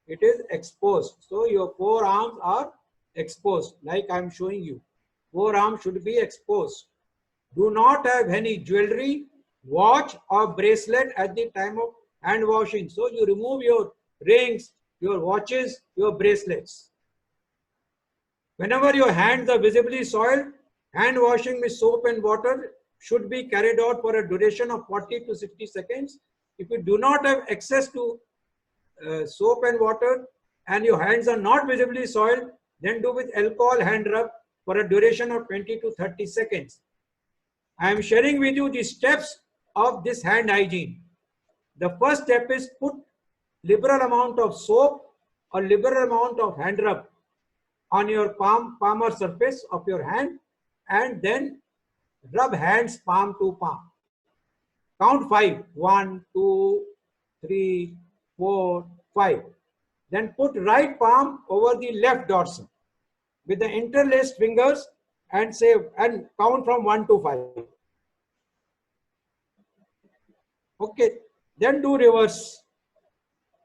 it is exposed. So your forearms are exposed, like I am showing you. Forearm should be exposed. Do not have any jewelry, watch or bracelet at the time of hand washing. So you remove your rings, your watches, your bracelets. Whenever your hands are visibly soiled, hand washing with soap and water should be carried out for a duration of 40 to 60 seconds. If you do not have access to soap and water and your hands are not visibly soiled, then do with alcohol hand rub for a duration of 20 to 30 seconds. I am sharing with you the steps of this hand hygiene. The first step is put liberal amount of soap or liberal amount of hand rub on your palmar surface of your hand, and then rub hands palm to palm. Count 5. 1, 2, 3, 4, 5. Then put right palm over the left dorsum with the interlaced fingers and count from 1 to 5. Okay. Then do reverse.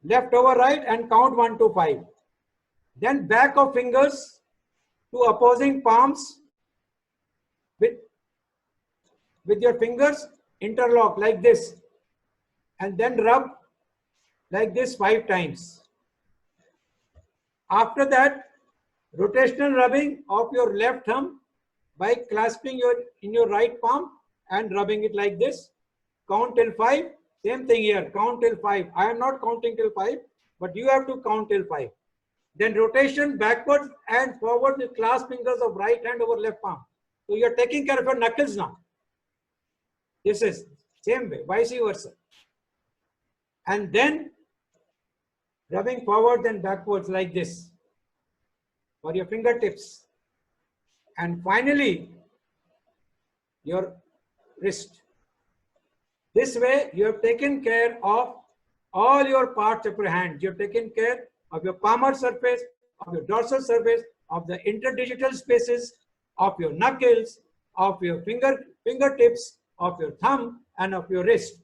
Left over right and count 1 to 5. Then back of fingers to opposing palms with your fingers interlock like this, and then rub like this 5 times. After that, rotational rubbing of your left thumb by clasping in your right palm and rubbing it like this. Count till 5. Same thing here, count till 5. I am not counting till 5, but you have to count till 5. Then rotation backwards and forward with clasp fingers of right hand over left palm. So you are taking care of your knuckles now. This is same way, vice versa. And then rubbing forward and backwards like this for your fingertips. And finally, your wrist. This way, you have taken care of all your parts of your hand. You have taken care of your palmar surface, of your dorsal surface, of the interdigital spaces, of your knuckles, of your fingertips, of your thumb, and of your wrist.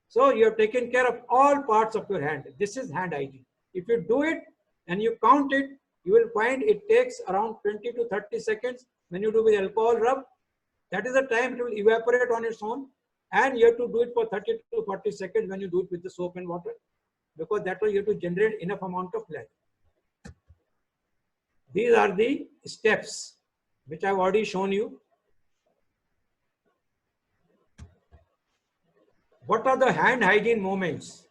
So you have taken care of all parts of your hand. This is hand hygiene. If you do it and you count it, you will find it takes around 20 to 30 seconds when you do with alcohol rub. That is the time it will evaporate on its own. And you have to do it for 30 to 40 seconds when you do it with the soap and water, because that way you have to generate enough amount of blood. These are the steps which I have already shown you. What are the hand hygiene moments?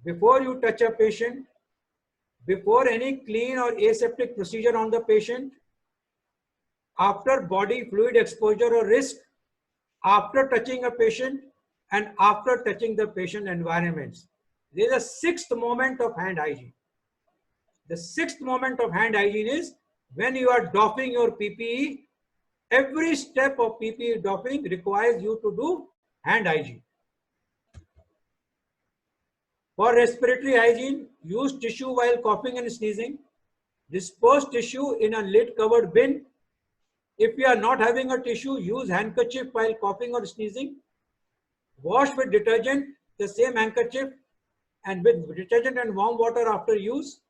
Before you touch a patient, before any clean or aseptic procedure on the patient, after body fluid exposure or risk, after touching a patient, and after touching the patient environments. There is a 6th moment of hand hygiene. The 6th moment of hand hygiene is when you are doffing your PPE. Every step of PPE doffing requires you to do hand hygiene. For respiratory hygiene, use tissue while coughing and sneezing. Dispose tissue in a lid-covered bin. If you are not having a tissue, use handkerchief while coughing or sneezing. Wash with detergent the same handkerchief and with detergent and warm water after use.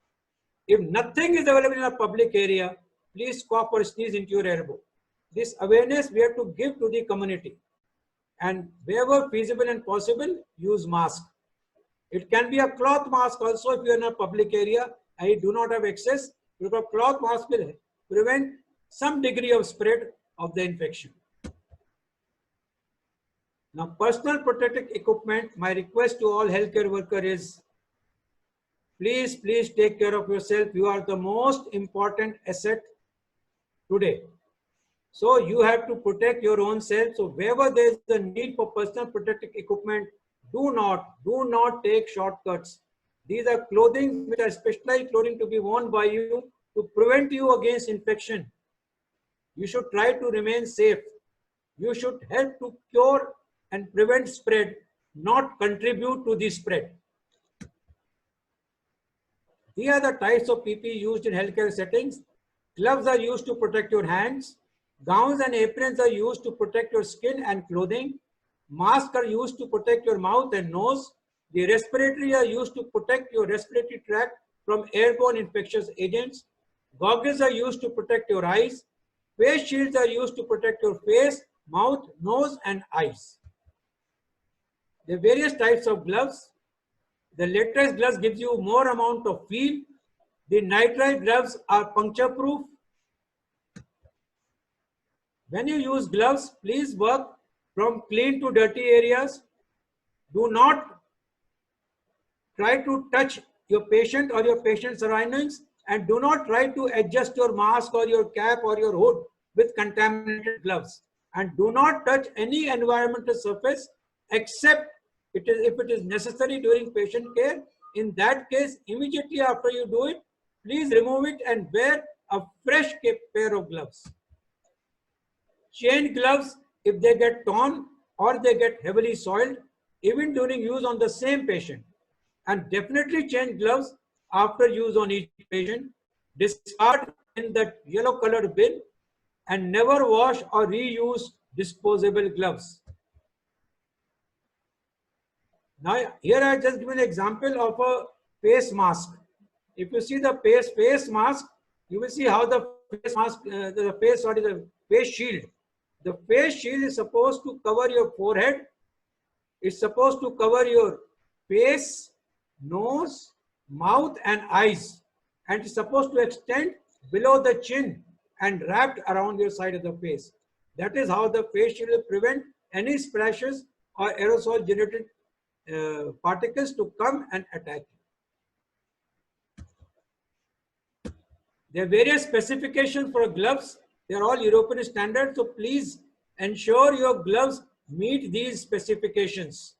If nothing is available in a public area, please cough or sneeze into your elbow. This awareness we have to give to the community. And wherever feasible and possible, use mask. It can be a cloth mask also if you are in a public area and you do not have access, because cloth mask will prevent some degree of spread of the infection. Now, personal protective equipment, my request to all healthcare workers is, please take care of yourself. You are the most important asset today. So you have to protect your own self. So wherever there is a need for personal protective equipment, do not take shortcuts. These are clothing which are specialized clothing to be worn by you to prevent you against infection. You should try to remain safe. You should help to cure and prevent spread, not contribute to the spread. These are the types of PPE used in healthcare settings. Gloves are used to protect your hands. Gowns and aprons are used to protect your skin and clothing. Masks are used to protect your mouth and nose. The respiratory are used to protect your respiratory tract from airborne infectious agents. Goggles are used to protect your eyes. Face shields are used to protect your face, mouth, nose, and eyes. The various types of gloves. The latex gloves gives you more amount of feel. The nitrile gloves are puncture proof. When you use gloves, please work from clean to dirty areas. Do not try to touch your patient or your patient's surroundings, and do not try to adjust your mask or your cap or your hood with contaminated gloves. And do not touch any environmental surface except if it is necessary during patient care. In that case, immediately after you do it, please remove it and wear a fresh pair of gloves. Change gloves if they get torn or they get heavily soiled, even during use on the same patient. And definitely change gloves after use on each patient. Discard in the yellow colored bin and never wash or reuse disposable gloves. Now, here I just give an example of a face mask. If you see the face mask, you will see how the face mask, the face shield. The face shield is supposed to cover your forehead. It's supposed to cover your face, nose, mouth, and eyes. And it's supposed to extend below the chin and wrapped around your side of the face. That is how the face shield will prevent any splashes or aerosol generated particles to come and attack you. There are various specifications for gloves. They are all European standards. So please ensure your gloves meet these specifications.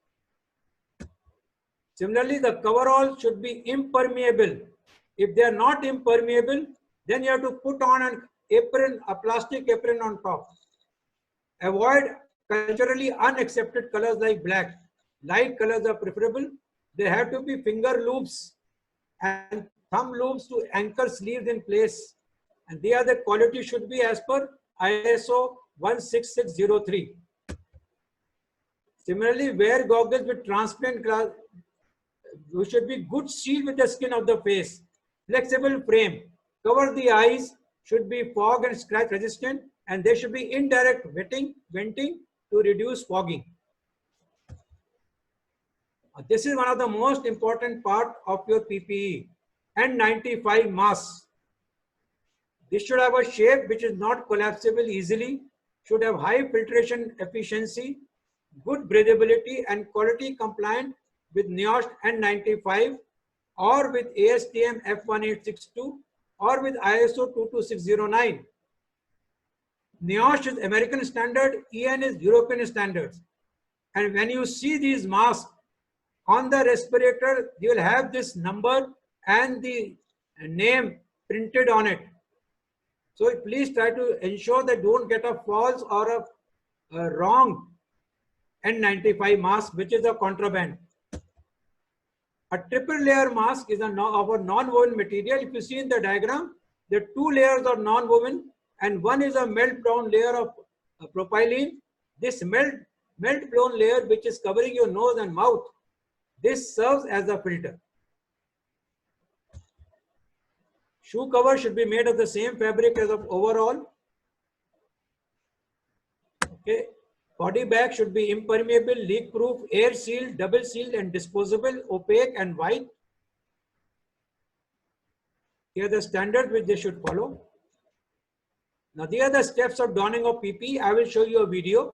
Similarly, the coverall should be impermeable. If they are not impermeable, then you have to put on an apron, a plastic apron on top. Avoid culturally unaccepted colors like black. Light colors are preferable. There have to be finger loops and thumb loops to anchor sleeves in place. And the quality should be as per ISO 16603. Similarly, wear goggles with transparent glass. You should be good shield with the skin of the face. Flexible frame. Cover the eyes. Should be fog and scratch resistant. And there should be indirect venting to reduce fogging. This is one of the most important part of your PPE. N95 masks. This should have a shape which is not collapsible easily, should have high filtration efficiency, good breathability and quality compliant with NIOSH N95 or with ASTM F1862 or with ISO 22609. NIOSH is American standard, EN is European standards. And when you see these masks on the respirator, you will have this number and the name printed on it. So please try to ensure that don't get a false or a wrong N95 mask, which is a contraband. A triple layer mask is of a non-woven material. If you see in the diagram, there are two layers of non-woven and one is a melt-blown layer of propylene. This melt-blown layer, which is covering your nose and mouth, this serves as a filter. Shoe cover should be made of the same fabric as of overall. Okay. Body bag should be impermeable, leak-proof, air-sealed, double-sealed and disposable, opaque and white. Here are the standards which they should follow. Now, these are the steps of donning of PPE. I will show you a video.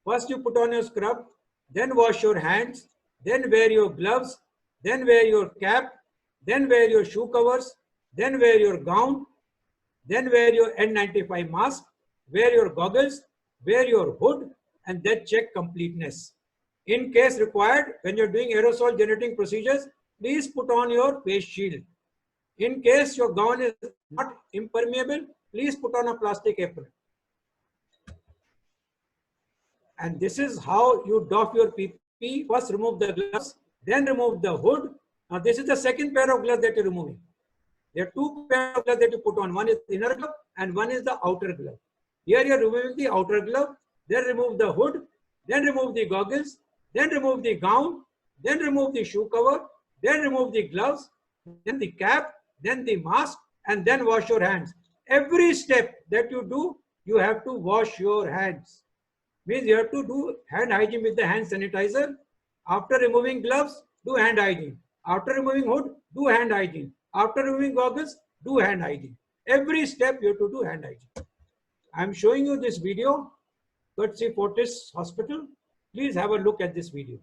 First, you put on your scrub, then wash your hands, then wear your gloves, then wear your cap, then wear your shoe covers, then wear your gown, then wear your N95 mask, wear your goggles, wear your hood, and then check completeness. In case required, when you're doing aerosol generating procedures, please put on your face shield. In case your gown is not impermeable, please put on a plastic apron. And this is how you doff your PPE. First remove the gloves, then remove the hood. Now this is the second pair of gloves that you're removing. There are two pairs of gloves that you put on. One is the inner glove and one is the outer glove. Here you're removing the outer glove, then remove the hood, then remove the goggles, then remove the gown, then remove the shoe cover, then remove the gloves, then the cap, then the mask, and then wash your hands. Every step that you do, you have to wash your hands. Means you have to do hand hygiene with the hand sanitizer. After removing gloves, do hand hygiene. After removing hood, do hand hygiene. After removing goggles, do hand hygiene. Every step you have to do hand hygiene. I am showing you this video, courtesy Fortis Hospital. Please have a look at this video.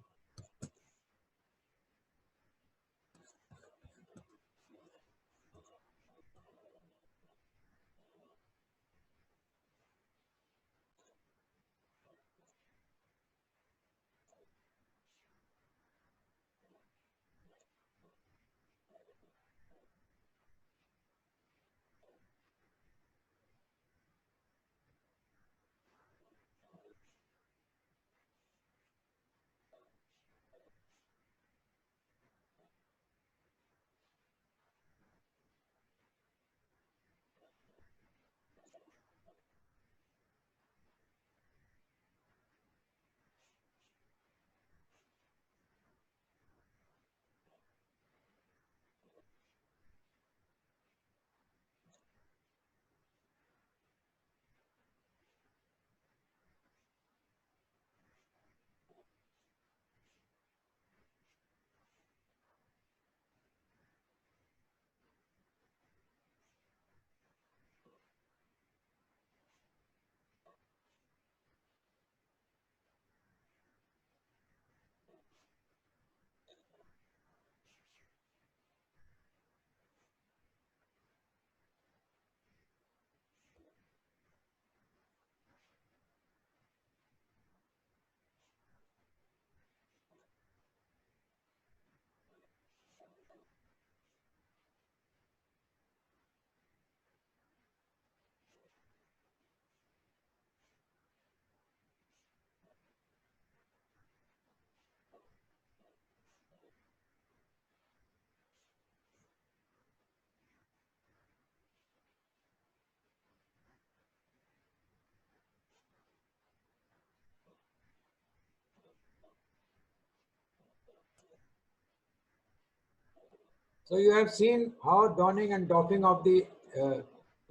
So you have seen how donning and doffing of the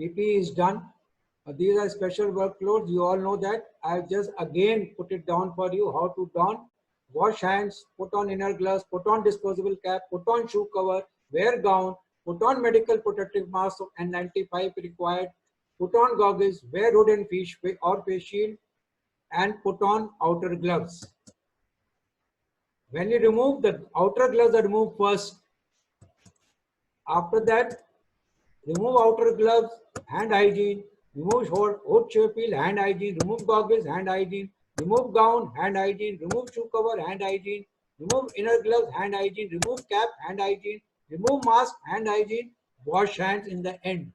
PPE is done. These are special workloads. You all know that. I have just again put it down for you how to don. Wash hands, put on inner gloves, put on disposable cap, put on shoe cover, wear gown, put on medical protective mask and N95 required, put on goggles, wear hood and face shield, and put on outer gloves. When you remove the outer gloves, are removed first. After that, remove outer gloves, hand hygiene, remove hood shield, hand hygiene, remove goggles, hand hygiene, remove gown, hand hygiene, remove shoe cover, hand hygiene, remove inner gloves, hand hygiene, remove cap, hand hygiene, remove mask, hand hygiene, wash hands in the end.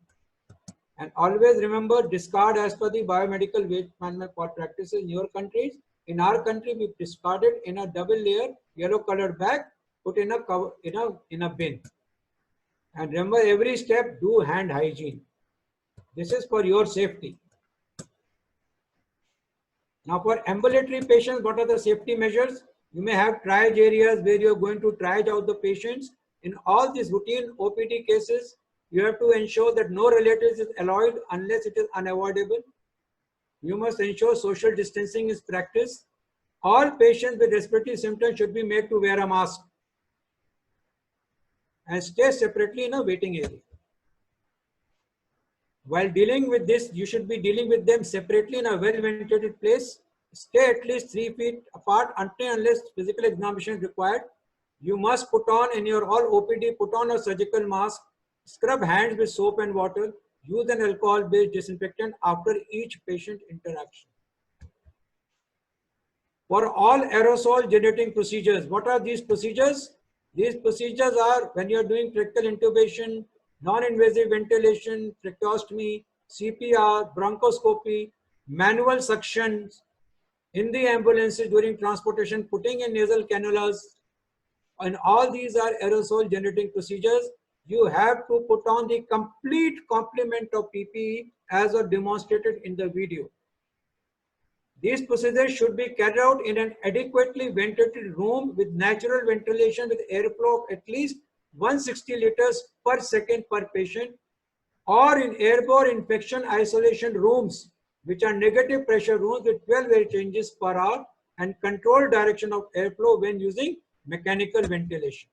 And always remember, discard as per the biomedical waste management practices in your countries. In our country, we discard it in a double layer, yellow colored bag, put in a cover, in a bin. And remember, every step, do hand hygiene. This is for your safety. Now for ambulatory patients, what are the safety measures? You may have triage areas where you're going to triage out the patients. In all these routine OPD cases, you have to ensure that no relatives is allowed unless it is unavoidable. You must ensure social distancing is practiced. All patients with respiratory symptoms should be made to wear a mask and stay separately in a waiting area. While dealing with this, you should be dealing with them separately in a well-ventilated place. Stay at least 3 feet apart until unless physical examination is required. You must put on, in your all OPD, put on a surgical mask, scrub hands with soap and water, use an alcohol-based disinfectant after each patient interaction. For all aerosol generating procedures, what are these procedures? These procedures are when you are doing tracheal intubation, non-invasive ventilation, tracheostomy, CPR, bronchoscopy, manual suctions in the ambulances during transportation, putting in nasal cannulas, and all these are aerosol generating procedures. You have to put on the complete complement of PPE as was demonstrated in the video. These procedures should be carried out in an adequately ventilated room with natural ventilation with airflow of at least 160 liters per second per patient, or in airborne infection isolation rooms, which are negative pressure rooms with 12 air changes per hour and controlled direction of airflow when using mechanical ventilation.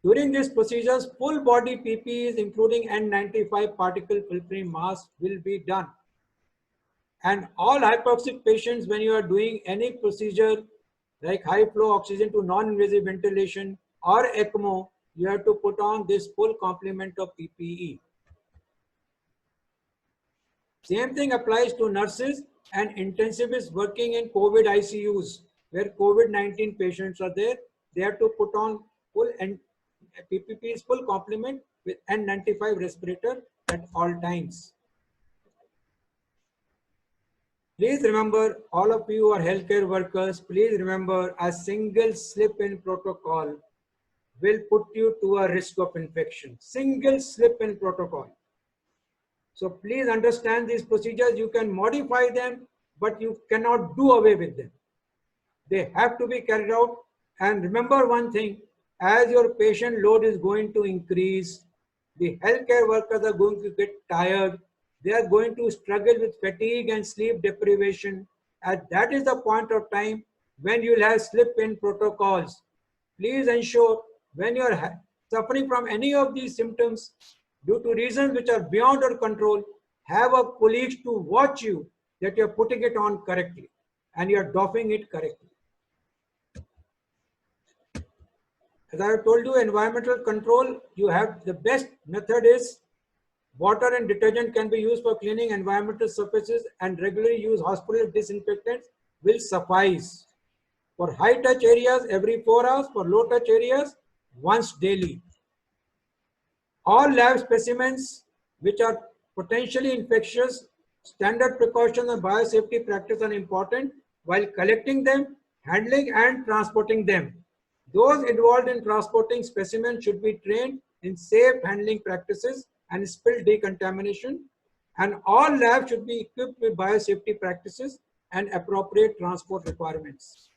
During these procedures, full body PPEs including N95 particle filtering masks will be done. And all hypoxic patients, when you are doing any procedure like high flow oxygen to non-invasive ventilation or ECMO, you have to put on this full complement of PPE. Same thing applies to nurses and intensivists working in COVID ICUs, where COVID-19 patients are there. They have to put on full PPE's full complement with N95 respirator at all times. Please remember, all of you are healthcare workers, please remember a single slip in protocol will put you to a risk of infection. Single slip in protocol. So please understand these procedures. You can modify them, but you cannot do away with them. They have to be carried out. And remember one thing, as your patient load is going to increase, the healthcare workers are going to get tired. They are going to struggle with fatigue and sleep deprivation. And that is the point of time when you will have slip in protocols. Please ensure when you are suffering from any of these symptoms due to reasons which are beyond your control, have a colleague to watch you that you are putting it on correctly and you are doffing it correctly. As I have told you, environmental control, you have the best method is water and detergent can be used for cleaning environmental surfaces, and regularly use hospital disinfectants will suffice. For high touch areas, every 4 hours. For low touch areas, once daily. All lab specimens which are potentially infectious, standard precautions and biosafety practice are important while collecting them, handling and transporting them. Those involved in transporting specimens should be trained in safe handling practices and spill decontamination, and all labs should be equipped with biosafety practices and appropriate transport requirements.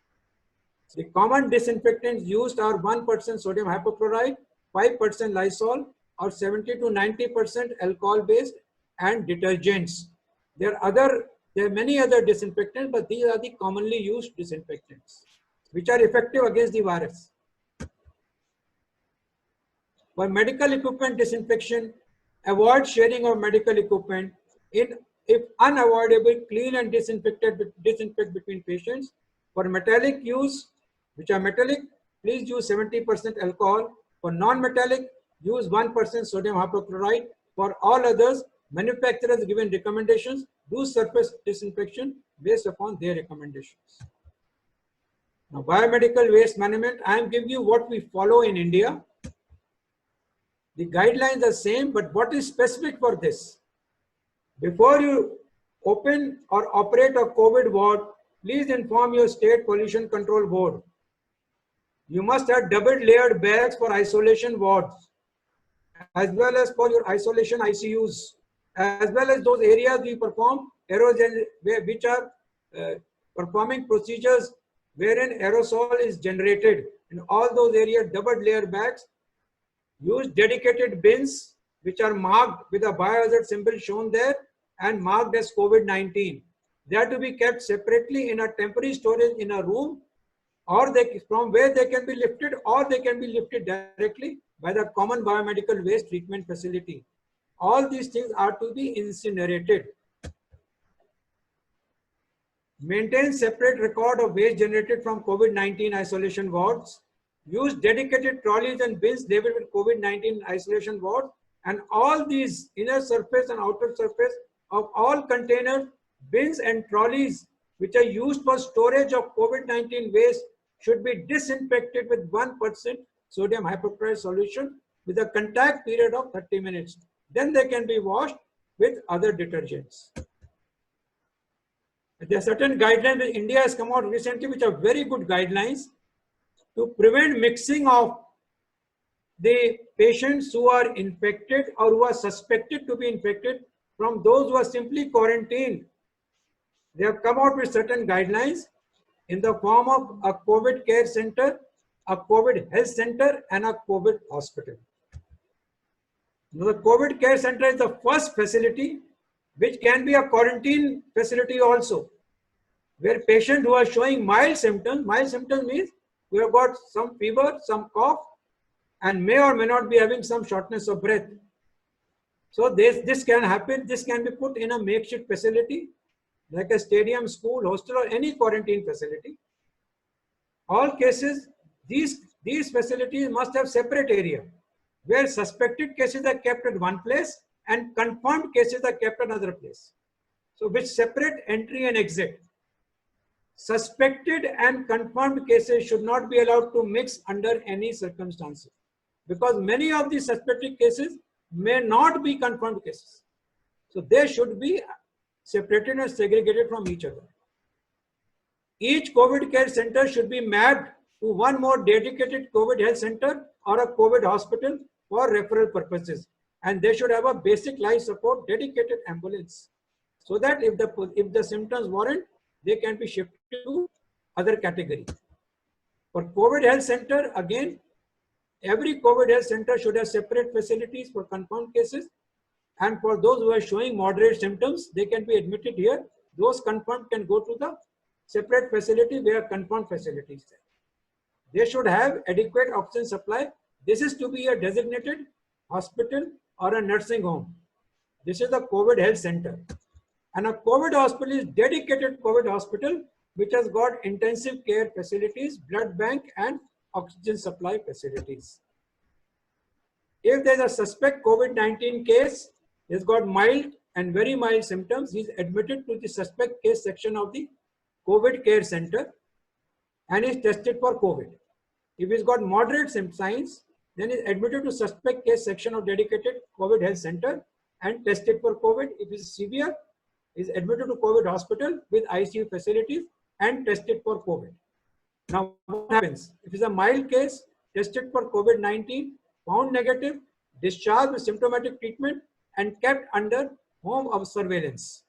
The common disinfectants used are 1% sodium hypochlorite, 5% Lysol, or 70 to 90% alcohol based, and detergents. There are many other disinfectants, but these are the commonly used disinfectants which are effective against the virus. For medical equipment disinfection, avoid sharing of medical equipment. If unavoidable, clean and disinfect between patients. For metallic use, which are metallic, please use 70% alcohol. For non-metallic, use 1% sodium hypochlorite. For all others, manufacturers given recommendations, do surface disinfection based upon their recommendations. Now, biomedical waste management, I am giving you what we follow in India. The guidelines are same, but what is specific for this? Before you open or operate a COVID ward, please inform your state pollution control board. You must have double layered bags for isolation wards, as well as for your isolation ICUs, as well as those areas we perform aerosol, which are performing procedures wherein aerosol is generated. In all those areas, double layer bags. Use dedicated bins which are marked with a biohazard symbol shown there and marked as COVID-19. They are to be kept separately in a temporary storage in a room, or from where they can be lifted, or they can be lifted directly by the common biomedical waste treatment facility. All these things are to be incinerated. Maintain separate record of waste generated from COVID-19 isolation wards. Use dedicated trolleys and bins labeled with COVID-19 isolation wards, and all these inner surface and outer surface of all containers, bins and trolleys which are used for storage of COVID-19 waste should be disinfected with 1% sodium hypochlorite solution with a contact period of 30 minutes. Then they can be washed with other detergents. There are certain guidelines that India has come out recently which are very good guidelines to prevent mixing of the patients who are infected or who are suspected to be infected from those who are simply quarantined. They have come out with certain guidelines in the form of a COVID care center, a COVID health center, and a COVID hospital. Now, the COVID care center is the first facility which can be a quarantine facility also, where patients who are showing mild symptoms means we have got some fever, some cough, and may or may not be having some shortness of breath. So this can happen. This can be put in a makeshift facility like a stadium, school, hostel, or any quarantine facility. All cases, these facilities must have separate area where suspected cases are kept at one place and confirmed cases are kept at another place. So which separate entry and exit. Suspected and confirmed cases should not be allowed to mix under any circumstances, because many of these suspected cases may not be confirmed cases. So they should be separated and segregated from each other. Each COVID care center should be mapped to one more dedicated COVID health center or a COVID hospital for referral purposes. And they should have a basic life support dedicated ambulance, so that if the symptoms warrant, they can be shifted to other category. For COVID health center, again, every COVID health center should have separate facilities for confirmed cases, and for those who are showing moderate symptoms, they can be admitted here. Those confirmed can go to the separate facility where confirmed facilities are. They should have adequate oxygen supply. This is to be a designated hospital or a nursing home. This is the COVID health center. And a COVID hospital is dedicated COVID hospital which has got intensive care facilities, blood bank, and oxygen supply facilities. If there is a suspect COVID-19 case, he's got mild and very mild symptoms, he's admitted to the suspect case section of the COVID care center and is tested for COVID. If he's got moderate signs, then is admitted to suspect case section of dedicated COVID health center and tested for COVID. If it's severe, is admitted to COVID hospital with ICU facilities and tested for COVID. Now, what happens? If it's a mild case, tested for COVID-19, found negative, discharged with symptomatic treatment, and kept under home of surveillance.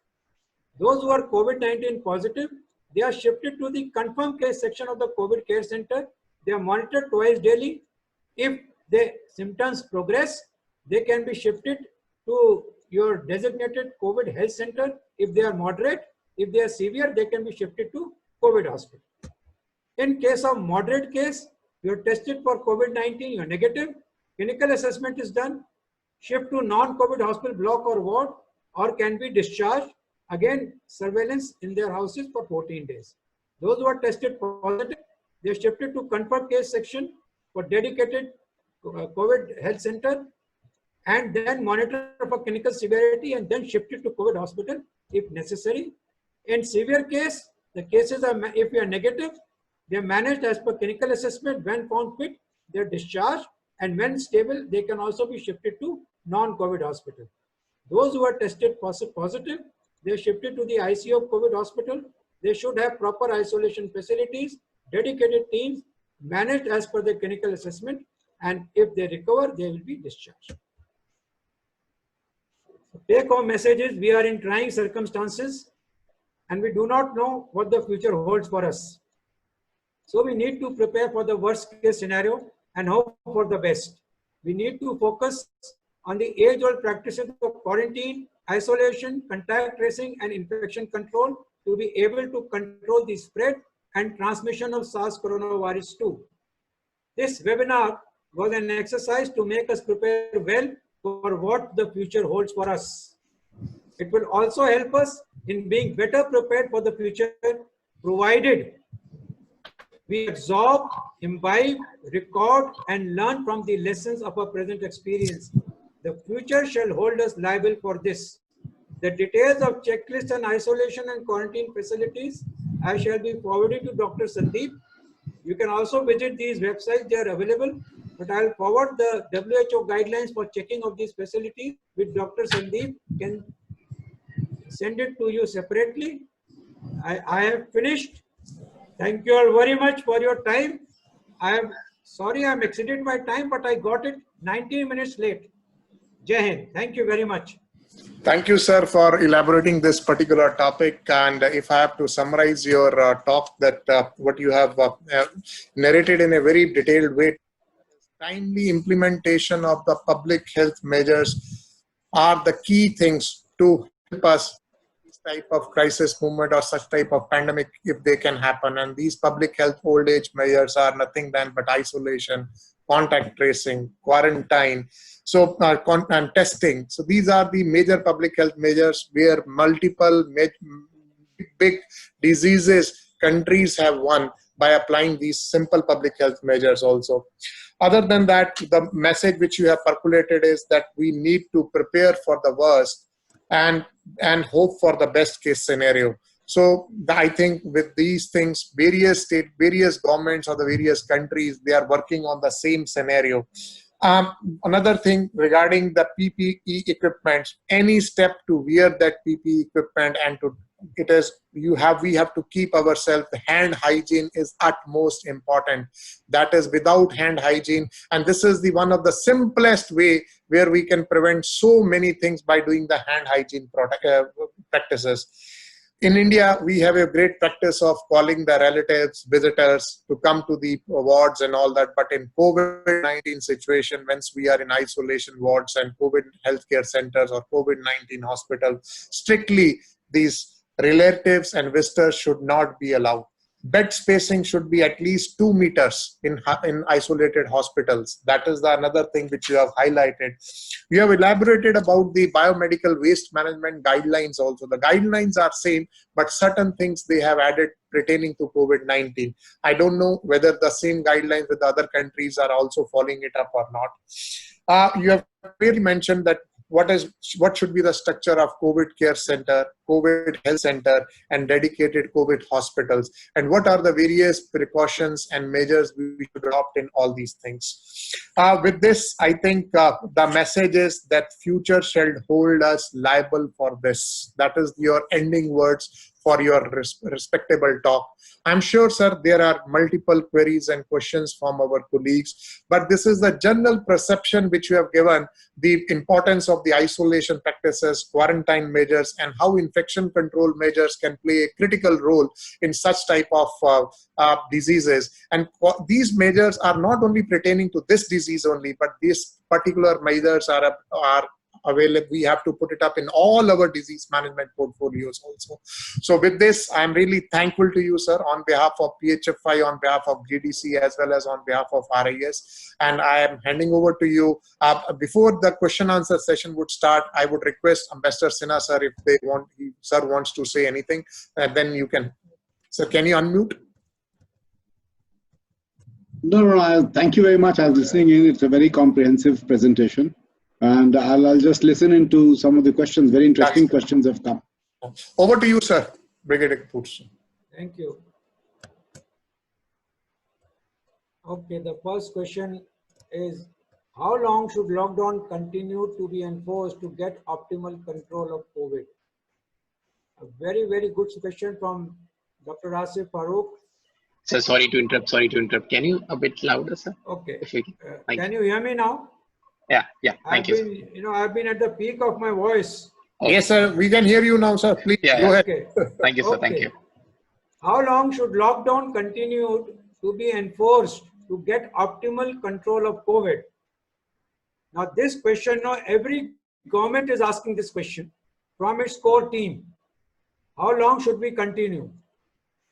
Those who are COVID-19 positive, they are shifted to the confirmed case section of the COVID care center. They are monitored twice daily. If the symptoms progress, they can be shifted to your designated COVID health center. If they are moderate, if they are severe, they can be shifted to COVID hospital. In case of moderate case, you are tested for COVID-19, you are negative, clinical assessment is done, shift to non-COVID hospital block or ward, or can be discharged. Again, surveillance in their houses for 14 days. Those who are tested positive, they are shifted to confirmed case section for dedicated COVID health center, and then monitor for clinical severity, and then shifted to COVID hospital if necessary. In severe case, the cases are, if you are negative, they are managed as per clinical assessment. When found fit, they are discharged, and when stable, they can also be shifted to non-COVID hospital. Those who are tested positive They shifted to the ICU of COVID hospital. They should have proper isolation facilities, dedicated teams, managed as per the clinical assessment, and if they recover, they will be discharged. Take home message is we are in trying circumstances and we do not know what the future holds for us. So we need to prepare for the worst case scenario and hope for the best. We need to focus on the age-old practices of quarantine, isolation, contact tracing, and infection control to be able to control the spread and transmission of SARS coronavirus 2. This webinar was an exercise to make us prepare well for what the future holds for us. It will also help us in being better prepared for the future, provided we absorb, imbibe, record, and learn from the lessons of our present experience. The future shall hold us liable for this. The details of checklist and isolation and quarantine facilities I shall be forwarding to Dr. Sandeep. You can also visit these websites, they are available, but I'll forward the WHO guidelines for checking of these facilities, which Dr. Sandeep can send it to you separately. I have finished. Thank you all very much for your time. I am sorry I'm exceeded my time, but I got it 19 minutes late. Jai Hind. Thank you very much. Thank you, sir, for elaborating this particular topic. And if I have to summarize your talk, that what you have narrated in a very detailed way, timely implementation of the public health measures are the key things to help us this type of crisis movement or such type of pandemic if they can happen. And these public health old age measures are nothing than but isolation, contact tracing, quarantine, so and testing. So these are the major public health measures where multiple big diseases countries have won by applying these simple public health measures also. Other than that, the message which you have percolated is that we need to prepare for the worst and hope for the best case scenario. So I think with these things, various governments or the various countries, they are working on the same scenario. Another thing regarding the PPE equipment, any step to wear that PPE equipment and to we have to keep ourselves. Hand hygiene is utmost important. That is, without hand hygiene, and this is the one of the simplest way where we can prevent so many things by doing the hand hygiene practices. In India, we have a great practice of calling the relatives, visitors to come to the wards and all that. But in COVID-19 situation, once we are in isolation wards and COVID healthcare centers or COVID-19 hospitals, strictly these relatives and visitors should not be allowed. Bed spacing should be at least 2 meters in isolated hospitals. That is another thing which you have highlighted. You have elaborated about the biomedical waste management guidelines also. The guidelines are same, but certain things they have added pertaining to COVID-19. I don't know whether the same guidelines with other countries are also following it up or not. You have clearly mentioned that what should be the structure of COVID care center, COVID health center, and dedicated COVID hospitals, and what are the various precautions and measures we should adopt in all these things. With this, I think the message is that future shall hold us liable for this. That is your ending words for your respectable talk. I'm sure, sir, there are multiple queries and questions from our colleagues, but this is the general perception which you have given, the importance of the isolation practices, quarantine measures, and how infection control measures can play a critical role in such type of diseases. And these measures are not only pertaining to this disease only, but these particular measures are available. We have to put it up in all our disease management portfolios also. So with this, I'm really thankful to you, sir, on behalf of PHFI, on behalf of GDC, as well as on behalf of RIS. And I am handing over to you. Before the question answer session would start, I would request Ambassador Sinha, sir, if sir wants to say anything, then you can. Sir, can you unmute? No, thank you very much. I was listening in. It's a very comprehensive presentation. And I'll just listen into some of the questions. Very interesting questions have come. Over to you, sir. Brigadier Kapoor. Thank you. Okay, the first question is, how long should lockdown continue to be enforced to get optimal control of COVID? A very, very good question from Dr. Asif Farooq. Sir, sorry to interrupt. Sorry to interrupt. Can you a bit louder, sir? Okay. If we can. Thank Can you hear me now? Yeah. Thank you, sir. I've been at the peak of my voice. Okay. Yes, sir. We can hear you now, sir. Please Yeah, go yeah. ahead. Okay. Thank you, sir. Okay. Thank you. How long should lockdown continue to be enforced to get optimal control of COVID? Now, this question, now every government is asking this question from its core team. How long should we continue?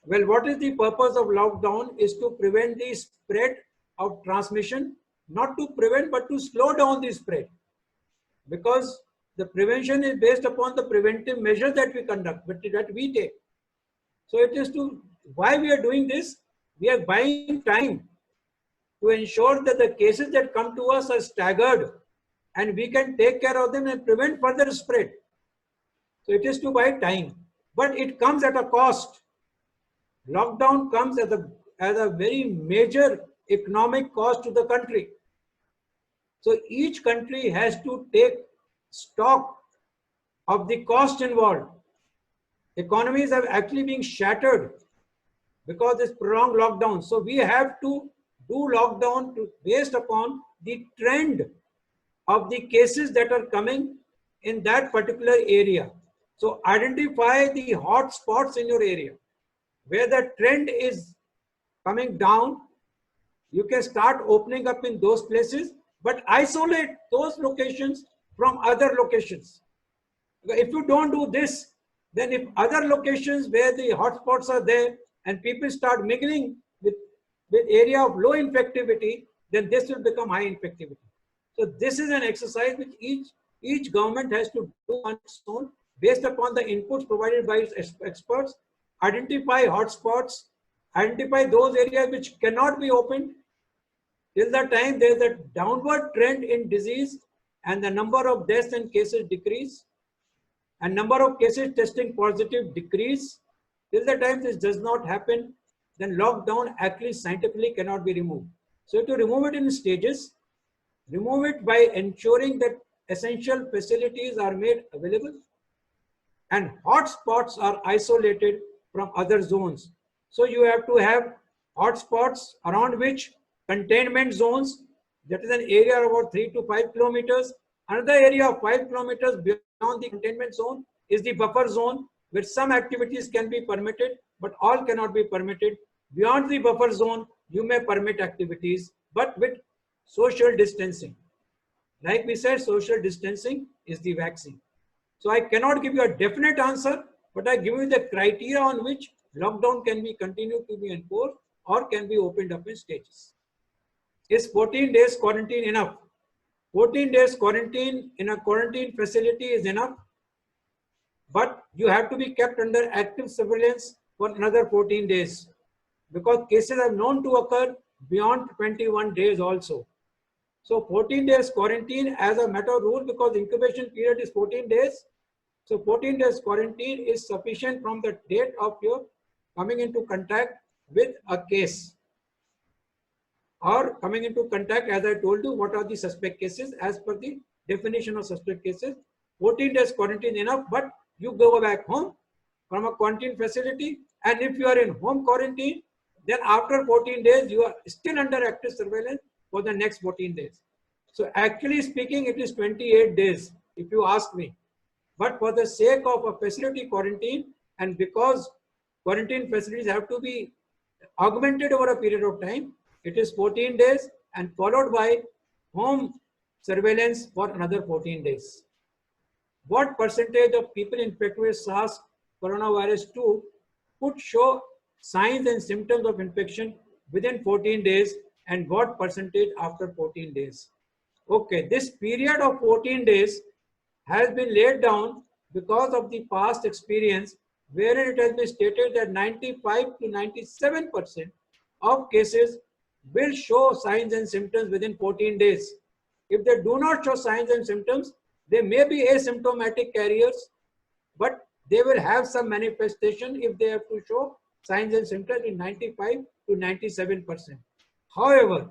Well, what is the purpose of lockdown is to prevent the spread of transmission, not to prevent, but to slow down the spread. Because the prevention is based upon the preventive measures that we conduct, that we take. So it is to, why we are doing this? We are buying time to ensure that the cases that come to us are staggered and we can take care of them and prevent further spread. So it is to buy time, but it comes at a cost. Lockdown comes as a very major economic cost to the country. So each country has to take stock of the cost involved. Economies are actually being shattered because this prolonged lockdown. So we have to do lockdown based upon the trend of the cases that are coming in that particular area. So identify the hot spots in your area where the trend is coming down. You can start opening up in those places, but isolate those locations from other locations. If you don't do this, then if other locations where the hotspots are there and people start mingling with area of low infectivity, then this will become high infectivity. So this is an exercise which each government has to do on its own based upon the inputs provided by its experts. Identify hotspots, identify those areas which cannot be opened till the time there is a downward trend in disease and the number of deaths and cases decrease and number of cases testing positive decrease. Till the time this does not happen, then lockdown actually scientifically cannot be removed. So to remove it in stages, remove it by ensuring that essential facilities are made available and hotspots are isolated from other zones. So you have to have hotspots around which containment zones, that is an area of about 3 to 5 kilometers. Another area of 5 kilometers beyond the containment zone is the buffer zone, where some activities can be permitted, but all cannot be permitted. Beyond the buffer zone, you may permit activities, but with social distancing. Like we said, social distancing is the vaccine. So I cannot give you a definite answer, but I give you the criteria on which lockdown can be continued to be enforced or can be opened up in stages. Is 14 days quarantine enough? 14 days quarantine in a quarantine facility is enough, but you have to be kept under active surveillance for another 14 days because cases are known to occur beyond 21 days also. So 14 days quarantine as a matter of rule, because incubation period is 14 days. So 14 days quarantine is sufficient from the date of your coming into contact with a case or coming into contact, as I told you, what are the suspect cases as per the definition of suspect cases. 14 days quarantine enough, but you go back home from a quarantine facility, and if you are in home quarantine, then after 14 days, you are still under active surveillance for the next 14 days. So actually speaking, it is 28 days, if you ask me. But for the sake of a facility quarantine, and because quarantine facilities have to be augmented over a period of time, it is 14 days and followed by home surveillance for another 14 days. What percentage of people infected with SARS coronavirus 2 could show signs and symptoms of infection within 14 days, and what percentage after 14 days? Okay, this period of 14 days has been laid down because of the past experience, wherein it has been stated that 95 to 97% of cases will show signs and symptoms within 14 days. If they do not show signs and symptoms, they may be asymptomatic carriers, but they will have some manifestation if they have to show signs and symptoms in 95 to 97%. However,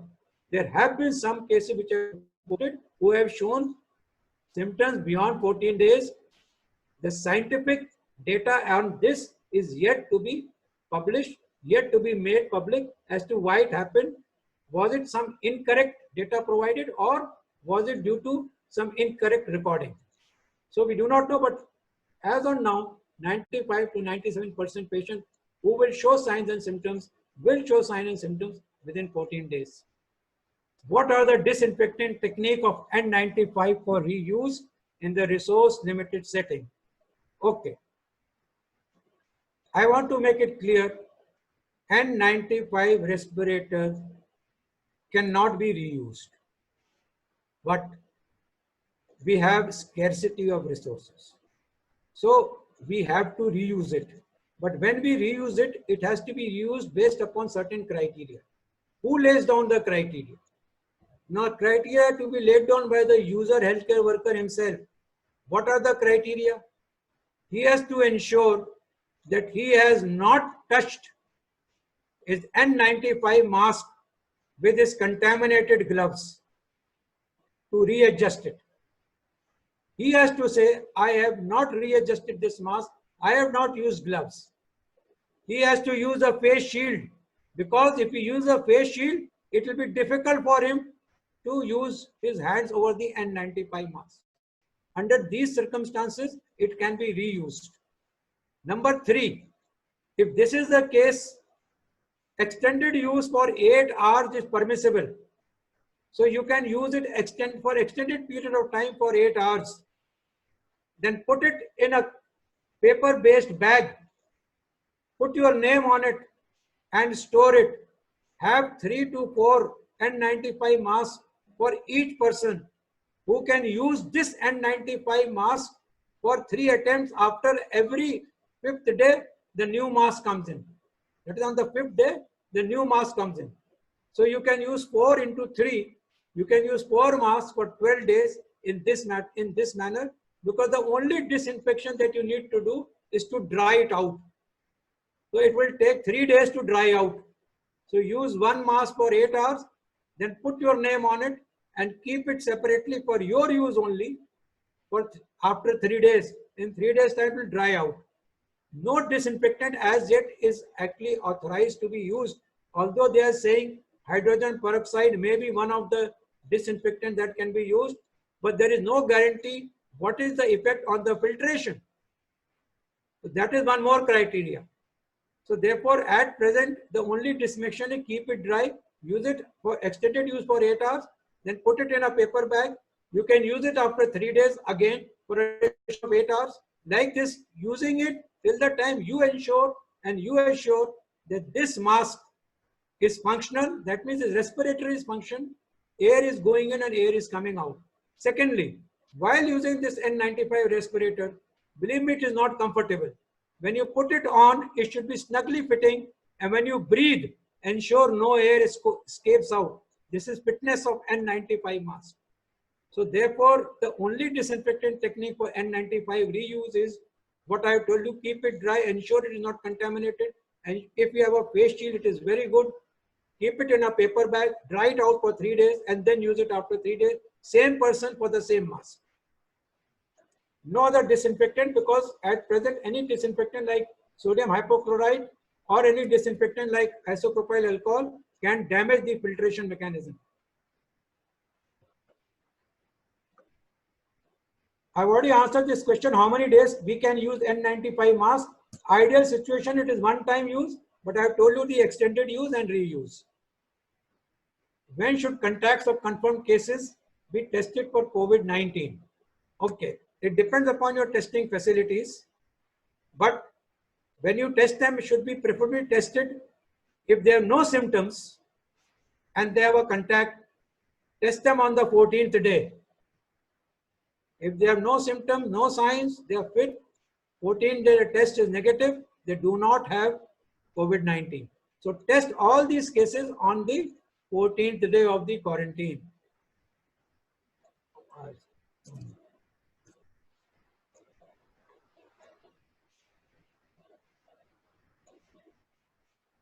there have been some cases which are reported who have shown symptoms beyond 14 days. The scientific Data on this is yet to be published, yet to be made public as to why it happened. Was it some incorrect data provided, or was it due to some incorrect recording? So we do not know, but as on now, 95 to 97% patients who will show signs and symptoms will show signs and symptoms within 14 days. What are the disinfectant technique of N95 for reuse in the resource limited setting? Okay. I want to make it clear, N95 respirators cannot be reused, but we have scarcity of resources. So we have to reuse it. But when we reuse it, it has to be used based upon certain criteria. Who lays down the criteria? Now, criteria to be laid down by the user healthcare worker himself. What are the criteria? He has to ensure that he has not touched his N95 mask with his contaminated gloves to readjust it. He has to say, I have not readjusted this mask, I have not used gloves. He has to use a face shield, because if he uses a face shield, it will be difficult for him to use his hands over the N95 mask. Under these circumstances, it can be reused. Number 3, if this is the case, extended use for 8 hours is permissible. So you can use it for extended period of time for 8 hours. Then put it in a paper-based bag. Put your name on it and store it. Have 3 to 4 N95 masks for each person who can use this N95 mask for 3 attempts. After every 5th day, the new mask comes in. That is, on the 5th day, the new mask comes in. So you can use 4 into 3. You can use 4 masks for 12 days in this manner, because the only disinfection that you need to do is to dry it out. So it will take 3 days to dry out. So use 1 mask for 8 hours, then put your name on it and keep it separately for your use only for after 3 days. In 3 days time it will dry out. No disinfectant as yet is actually authorized to be used, although they are saying hydrogen peroxide may be one of the disinfectant that can be used, but there is no guarantee what is the effect on the filtration. So that is one more criteria. So therefore, at present, the only disinfection is keep it dry, use it for extended use for 8 hours, then put it in a paper bag. You can use it after 3 days again for a duration of 8 hours. Like this, using it till the time you ensure and you assure that this mask is functional. That means the respiratory is function, air is going in and air is coming out. Secondly, while using this N95 respirator, believe me, it is not comfortable. When you put it on, it should be snugly fitting, and when you breathe, ensure no air escapes out. This is fitness of N95 mask. So therefore, the only disinfectant technique for N95 reuse is what I have told you: keep it dry, ensure it is not contaminated, and if you have a face shield, it is very good. Keep it in a paper bag, dry it out for 3 days, and then use it after 3 days. Same person for the same mask. No other disinfectant, because at present any disinfectant like sodium hypochlorite or any disinfectant like isopropyl alcohol can damage the filtration mechanism. I've already answered this question, how many days we can use N95 mask. Ideal situation, it is one-time use, but I have told you the extended use and reuse. When should contacts of confirmed cases be tested for COVID-19? Okay, it depends upon your testing facilities, but when you test them, it should be preferably tested if they have no symptoms and they have a contact. Test them on the 14th day. If they have no symptoms, no signs, they are fit, 14-day test is negative, they do not have COVID-19. So test all these cases on the 14th day of the quarantine.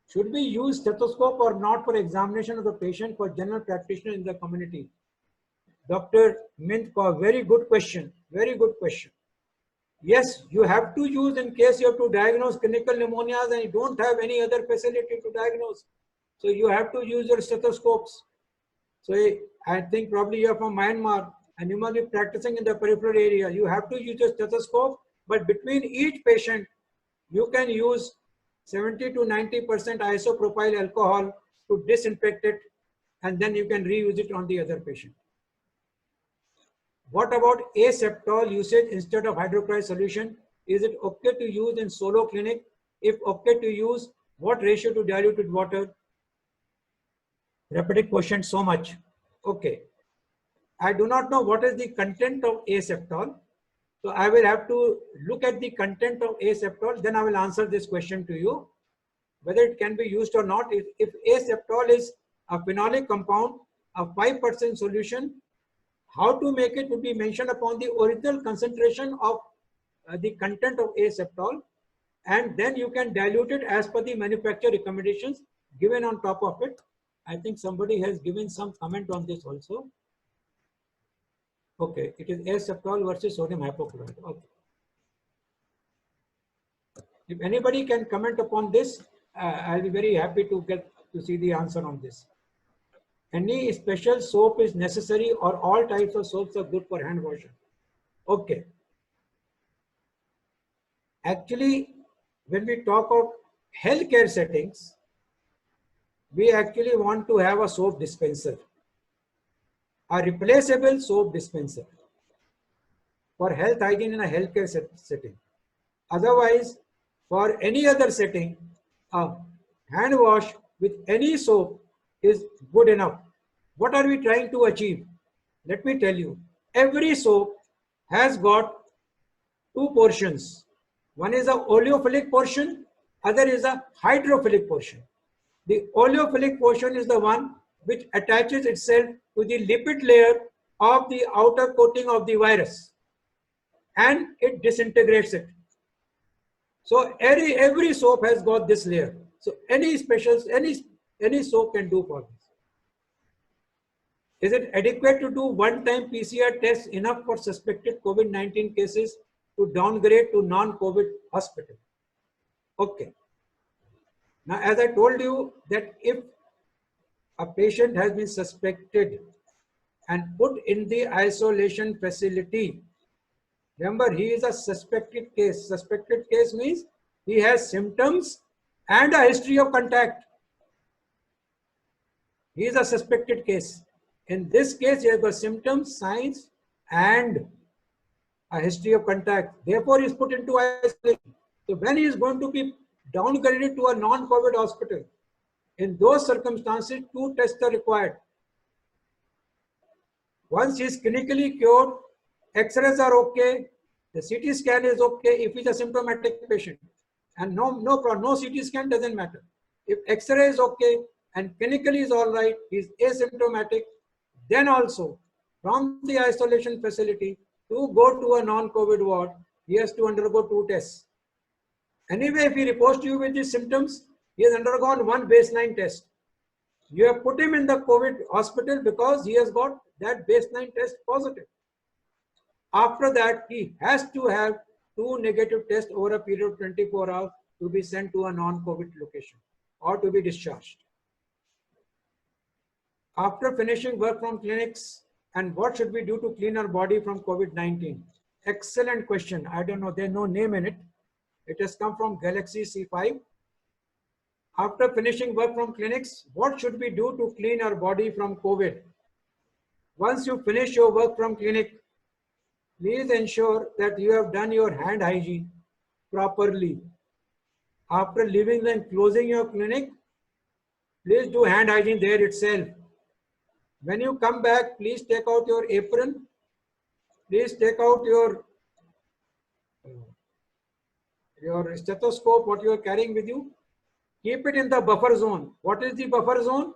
Should we use stethoscope or not for examination of the patient for general practitioner in the community? Dr. Mint Kaur, very good question. Very good question. Yes, you have to use in case you have to diagnose clinical pneumonias and you don't have any other facility to diagnose. So you have to use your stethoscopes. So I think probably you are from Myanmar and you must be practicing in the peripheral area. You have to use a stethoscope, but between each patient, you can use 70 to 90% isopropyl alcohol to disinfect it, and then you can reuse it on the other patient. What about aseptol usage instead of hydrochloride solution? Is it okay to use in solo clinic? If okay to use, what ratio to diluted water? Repeated question so much. Okay. I do not know what is the content of aseptol. So I will have to look at the content of aseptol. Then I will answer this question to you. Whether it can be used or not. If aseptol is a phenolic compound, a 5% solution, how to make it would be mentioned upon the original concentration of the content of aseptol, and then you can dilute it as per the manufacturer recommendations given on top of it. I think somebody has given some comment on this also. Okay, it is aseptol versus sodium hypochlorite. Okay. If anybody can comment upon this, I'll be very happy to get to see the answer on this. Any special soap is necessary or all types of soaps are good for hand washing? Okay. Actually, when we talk of healthcare settings, we actually want to have a soap dispenser, a replaceable soap dispenser for health hygiene in a healthcare setting. Otherwise, for any other setting, a hand wash with any soap is good enough. What are we trying to achieve? Let me tell you, every soap has got two portions. One is a oleophilic portion, other is a hydrophilic portion. The oleophilic portion is the one which attaches itself to the lipid layer of the outer coating of the virus and it disintegrates it. So every soap has got this layer. So any soap can do for this. Is it adequate to do one-time PCR test enough for suspected COVID-19 cases to downgrade to non-COVID hospital? Okay. Now, as I told you that if a patient has been suspected and put in the isolation facility, remember he is a suspected case. Suspected case means he has symptoms and a history of contact. He is a suspected case. In this case, he has got symptoms, signs, and a history of contact. Therefore, he is put into isolation. So when he is going to be downgraded to a non-COVID hospital, in those circumstances, two tests are required. Once he is clinically cured, X-rays are okay, the CT scan is okay if he is a symptomatic patient. And no problem, no CT scan doesn't matter. If X-ray is okay and clinically is all right, he is asymptomatic, then also from the isolation facility to go to a non-COVID ward, he has to undergo two tests. Anyway, if he reports to you with these symptoms, he has undergone one baseline test. You have put him in the COVID hospital because he has got that baseline test positive. After that, he has to have two negative tests over a period of 24 hours to be sent to a non-COVID location or to be discharged. After finishing work from clinics, and what should we do to clean our body from COVID-19? Excellent question. I don't know, there's no name in it. It has come from Galaxy C5. After finishing work from clinics, what should we do to clean our body from COVID? Once you finish your work from clinic, please ensure that you have done your hand hygiene properly. After leaving and closing your clinic, please do hand hygiene there itself. When you come back, please take out your apron. Please take out your stethoscope, what you are carrying with you. Keep it in the buffer zone. What is the buffer zone?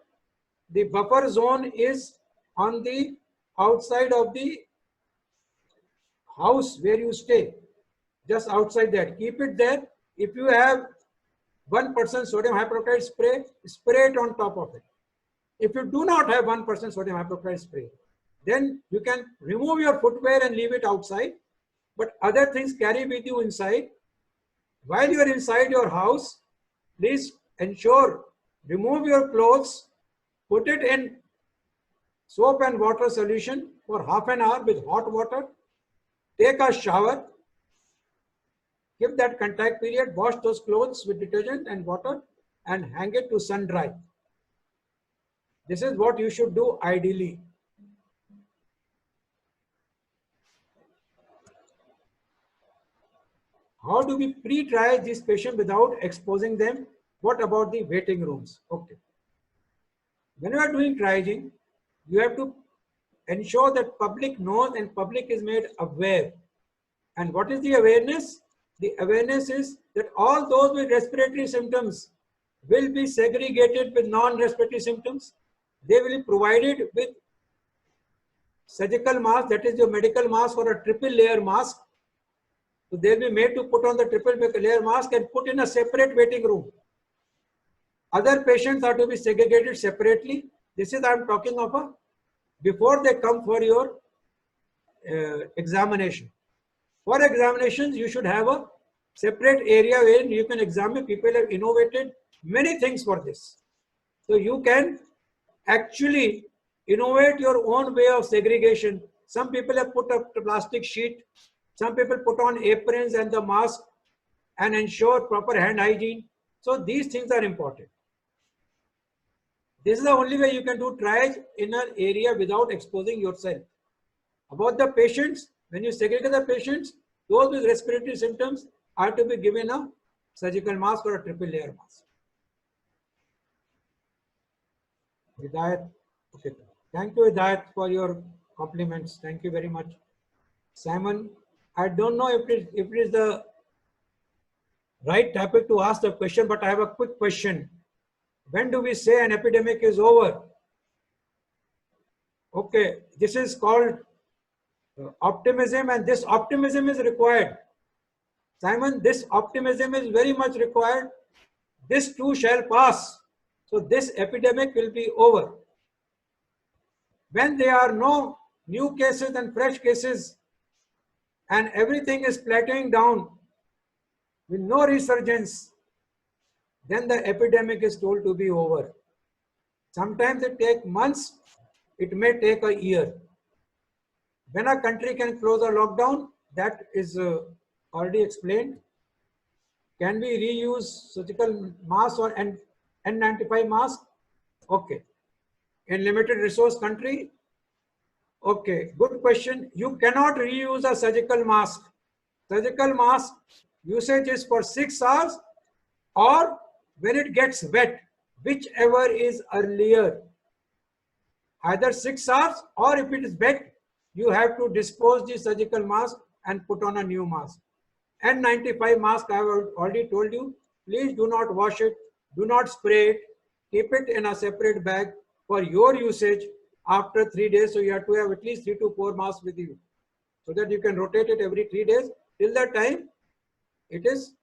The buffer zone is on the outside of the house where you stay. Just outside that. Keep it there. If you have 1% sodium hypochlorite spray, spray it on top of it. If you do not have 1% sodium hypochlorite spray, then you can remove your footwear and leave it outside. but other things carry with you inside. While you are inside your house, please ensure, remove your clothes, put it in soap and water solution for half an hour with hot water, take a shower, give that contact period, wash those clothes with detergent and water and hang it to sun dry. This is what you should do ideally. How do we pre-triage these patients without exposing them? What about the waiting rooms? Okay. When you are doing triaging, you have to ensure that public knows and public is made aware. And what is the awareness? The awareness is that all those with respiratory symptoms will be segregated with non-respiratory symptoms. They will be provided with surgical mask, that is your medical mask or a triple layer mask. So they'll be made to put on the triple layer mask and put in a separate waiting room. Other patients are to be segregated separately. This is I'm talking of a before they come for your examination. For examinations, you should have a separate area where you can examine. People have innovated many things for this. So you can actually innovate your own way of segregation. Some people have put up the plastic sheet. Some people put on aprons and the mask and ensure proper hand hygiene. So these things are important. This is the only way you can do triage in an area without exposing yourself. About the patients, when you segregate the patients, those with respiratory symptoms are to be given a surgical mask or a triple layer mask. Hidayat, okay. Thank you, Hidayat, for your compliments. Thank you very much. Simon, I don't know if it is the right topic to ask the question, but I have a quick question. When do we say an epidemic is over? Okay, this is called optimism, and this optimism is required. Simon, this optimism is very much required. This too shall pass. So this epidemic will be over. When there are no new cases and fresh cases and everything is plateauing down with no resurgence, then the epidemic is told to be over. Sometimes it takes months, it may take a year. When a country can close a lockdown, that is already explained. Can we reuse surgical masks or N95 mask? Okay. In limited resource country? Okay, good question. You cannot reuse a surgical mask. Surgical mask usage is for 6 hours or when it gets wet, whichever is earlier. Either 6 hours or if it is wet, you have to dispose the surgical mask and put on a new mask. N95 mask, I have already told you, please do not wash it, do not spray it, keep it in a separate bag for your usage after 3 days. So you have to have at least 3 to 4 masks with you so that you can rotate it every 3 days. Till that time, its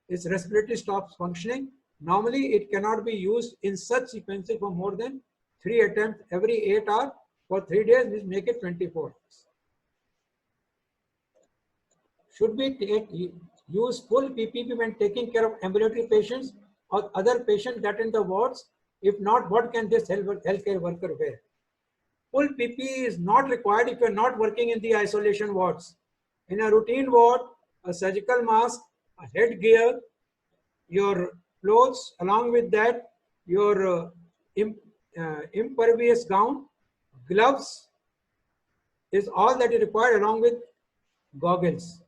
respiratory stops functioning. Normally, it cannot be used in such sequences for more than 3 attempts every 8 hours. For 3 days, we make it 24 hours. Should we use full PPE when taking care of ambulatory patients or other patients that in the wards? If not, what can this healthcare worker wear? Full PPE is not required if you are not working in the isolation wards. In a routine ward, a surgical mask, a headgear, your clothes, along with that, your impervious gown, gloves is all that is required along with goggles.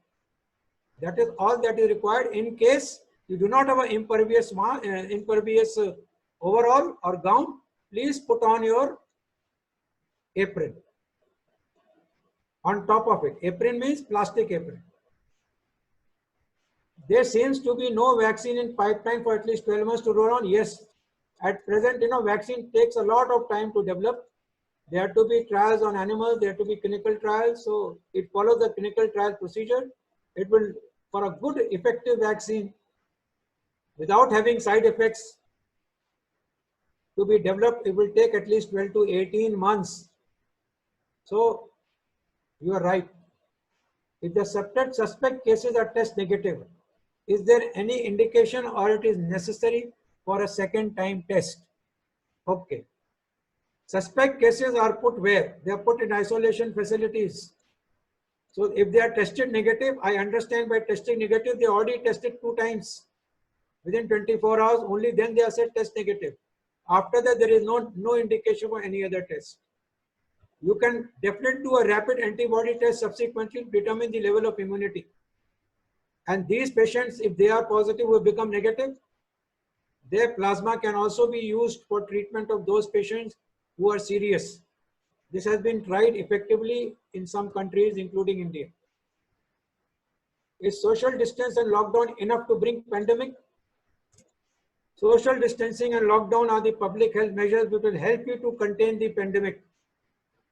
That is all that is required. In case you do not have an impervious overall or gown, please put on your apron. On top of it, apron means plastic apron. There seems to be no vaccine in pipeline for at least 12 months to roll on. Yes, at present, vaccine takes a lot of time to develop. There have to be trials on animals, there have to be clinical trials. So it follows the clinical trial procedure. It will, for a good effective vaccine, without having side effects to be developed, it will take at least 12 to 18 months. So you are right. If the suspect cases are test negative, is there any indication or it is necessary for a second time test? Okay. Suspect cases are put where? They are put in isolation facilities. So if they are tested negative, I understand by testing negative, they already tested 2 times within 24 hours, only then they are said test negative. After that, there is no indication for any other test. You can definitely do a rapid antibody test subsequently to determine the level of immunity. And these patients, if they are positive, will become negative. Their plasma can also be used for treatment of those patients who are serious. This has been tried effectively in some countries, including India. Is social distance and lockdown enough to bring pandemic? Social distancing and lockdown are the public health measures which will help you to contain the pandemic.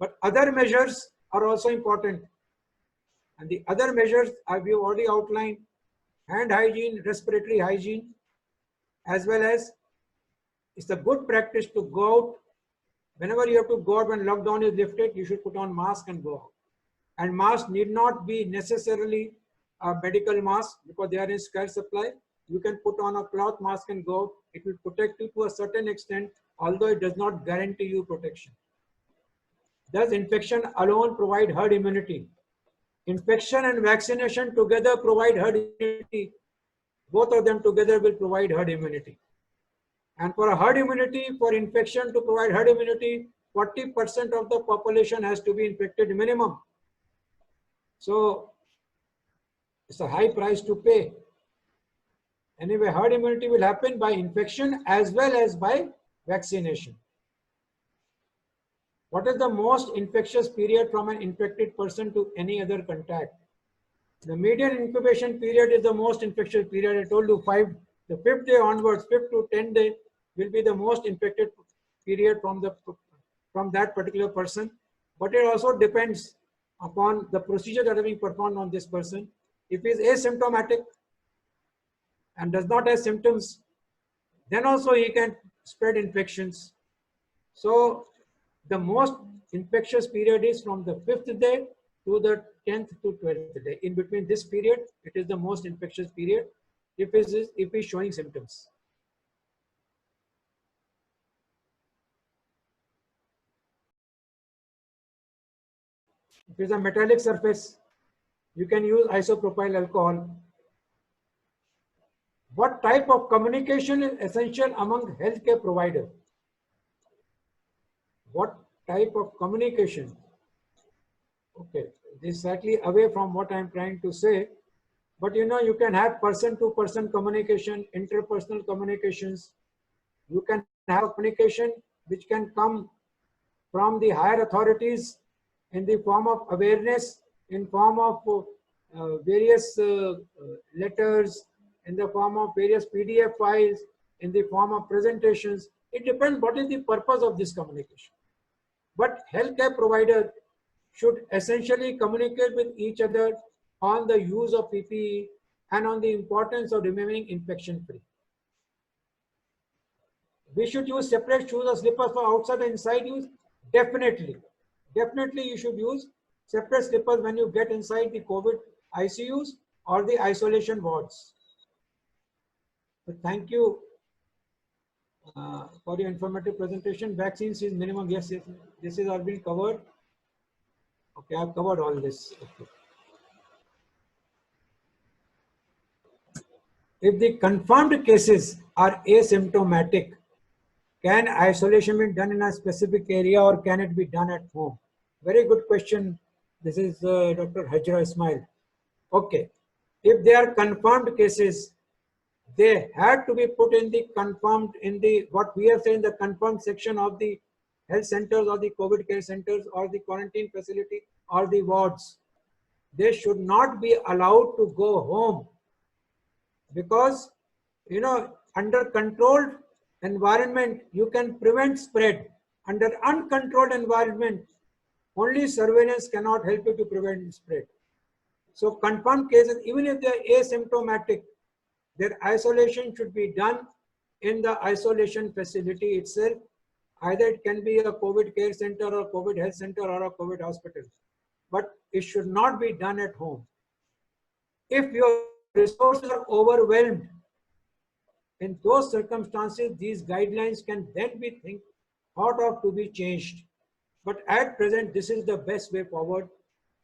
But other measures are also important. And the other measures I've already outlined: hand hygiene, respiratory hygiene, as well as it's a good practice to go out. Whenever you have to go out when lockdown is lifted, you should put on mask and go out. And mask need not be necessarily a medical mask because they are in scarce supply. You can put on a cloth mask and go out. It will protect you to a certain extent, although it does not guarantee you protection. Does infection alone provide herd immunity? Infection and vaccination together provide herd immunity. Both of them together will provide herd immunity. And for a herd immunity, for infection to provide herd immunity, 40% of the population has to be infected minimum. So it's a high price to pay. Anyway, herd immunity will happen by infection as well as by vaccination. What is the most infectious period from an infected person to any other contact? The median incubation period is the most infectious period. I told you the 5th day onwards, 5th to 10th day will be the most infected period from that particular person. But it also depends upon the procedure that is being performed on this person. If he is asymptomatic and does not have symptoms, then also he can spread infections. So the most infectious period is from the 5th day to the 10th to 12th day. In between this period, it is the most infectious period if he is showing symptoms. If it is a metallic surface, you can use isopropyl alcohol. What type of communication is essential among healthcare providers? What type of communication? Okay, this is slightly away from what I am trying to say, but you can have person-to-person communication, interpersonal communications. You can have communication which can come from the higher authorities in the form of awareness, in form of various letters, in the form of various PDF files, in the form of presentations. It depends what is the purpose of this communication. But healthcare providers should essentially communicate with each other on the use of PPE and on the importance of remaining infection-free. We should use separate shoes or slippers for outside and inside use. Definitely you should use separate slippers when you get inside the COVID ICUs or the isolation wards. So thank you for your informative presentation. Vaccines is minimum. Yes, this is all been covered. Okay, I've covered all this. Okay. If the confirmed cases are asymptomatic, can isolation be done in a specific area or can it be done at home? Very good question. This is Dr. Hajra Ismail. Okay, if they are confirmed cases, they had to be put in the confirmed, what we have said in the confirmed section of the health centers or the COVID care centers or the quarantine facility or the wards. They should not be allowed to go home because, under controlled environment, you can prevent spread. Under uncontrolled environment, only surveillance cannot help you to prevent spread. So confirmed cases, even if they are asymptomatic, their isolation should be done in the isolation facility itself. Either it can be a COVID care center or COVID health center or a COVID hospital, but it should not be done at home. if your resources are overwhelmed, in those circumstances, these guidelines can then be thought of to be changed. But at present, this is the best way forward.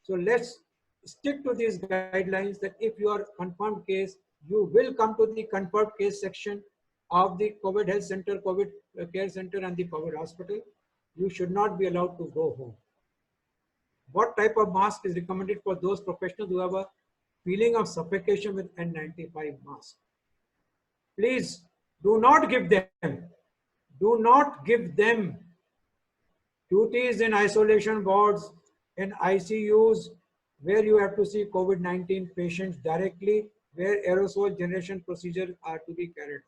So let's stick to these guidelines that if you are confirmed case, you will come to the confirmed case section of the COVID health center, COVID care center and the COVID hospital. You should not be allowed to go home. What type of mask is recommended for those professionals who have a feeling of suffocation with N95 mask? Please do not give them duties in isolation wards, in ICUs, where you have to see COVID-19 patients directly, where aerosol generation procedures are to be carried.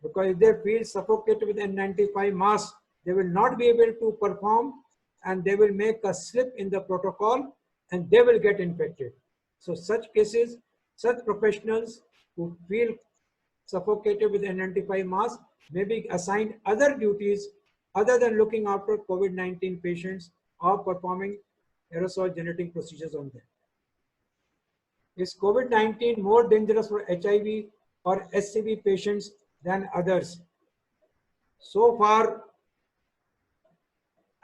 Because if they feel suffocated with N95 mask, they will not be able to perform and they will make a slip in the protocol and they will get infected. So such cases, such professionals who feel suffocated with N95 mask may be assigned other duties other than looking after COVID-19 patients or performing aerosol generating procedures on them. Is COVID-19 more dangerous for HIV or SCV patients than others? So far,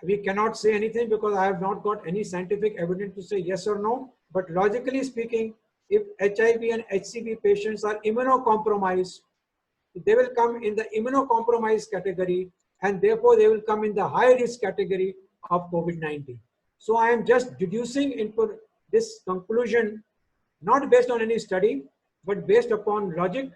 we cannot say anything because I have not got any scientific evidence to say yes or no. But logically speaking, if HIV and HCV patients are immunocompromised, they will come in the immunocompromised category and therefore they will come in the high risk category of COVID-19. So I am just deducing into this conclusion, not based on any study, but based upon logic,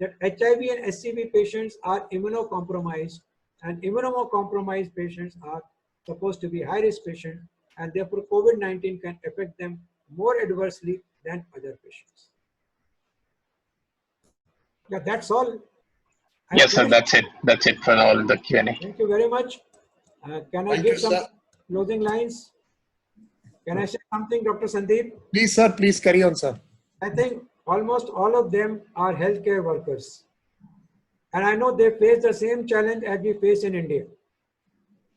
that HIV and HCV patients are immunocompromised and immunocompromised patients are supposed to be high risk patients and therefore COVID-19 can affect them more adversely than other patients. Yeah, that's all. Yes, sir, that's it. That's it for all the Q&A. Thank you very much. Can I give some closing lines? Can I say something, Dr. Sandeep? Please, sir, please carry on, sir. I think almost all of them are healthcare workers. And I know they face the same challenge as we face in India.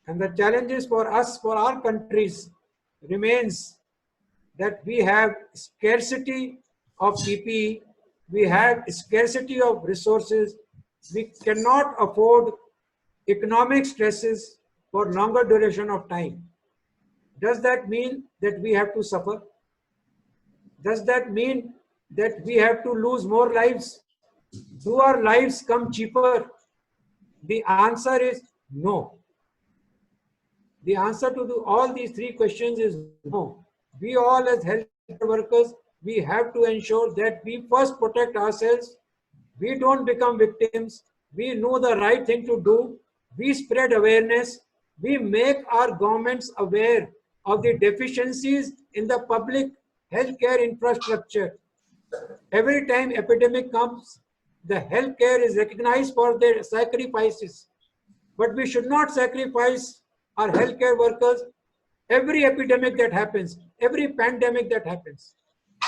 And the challenges for us, for our countries, remains that we have scarcity of PPE, we have scarcity of resources, we cannot afford economic stresses for longer duration of time. Does that mean that we have to suffer? Does that mean that we have to lose more lives? Do our lives come cheaper? The answer is no. The answer to all these three questions is no. We all as health workers, we have to ensure that we first protect ourselves. We don't become victims. We know the right thing to do. We spread awareness. We make our governments aware of the deficiencies in the public healthcare infrastructure. Every time epidemic comes, the healthcare is recognized for their sacrifices. But we should not sacrifice our healthcare workers every epidemic that happens, every pandemic that happens.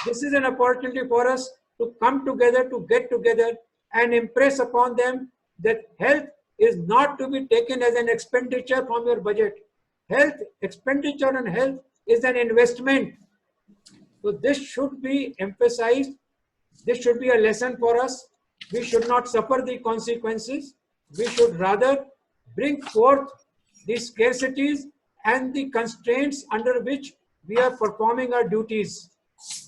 This is an opportunity for us to come together, to get together and impress upon them that health is not to be taken as an expenditure from your budget. Health, expenditure on health is an investment. So this should be emphasized. This should be a lesson for us. We should not suffer the consequences. We should rather bring forth the scarcities and the constraints under which we are performing our duties.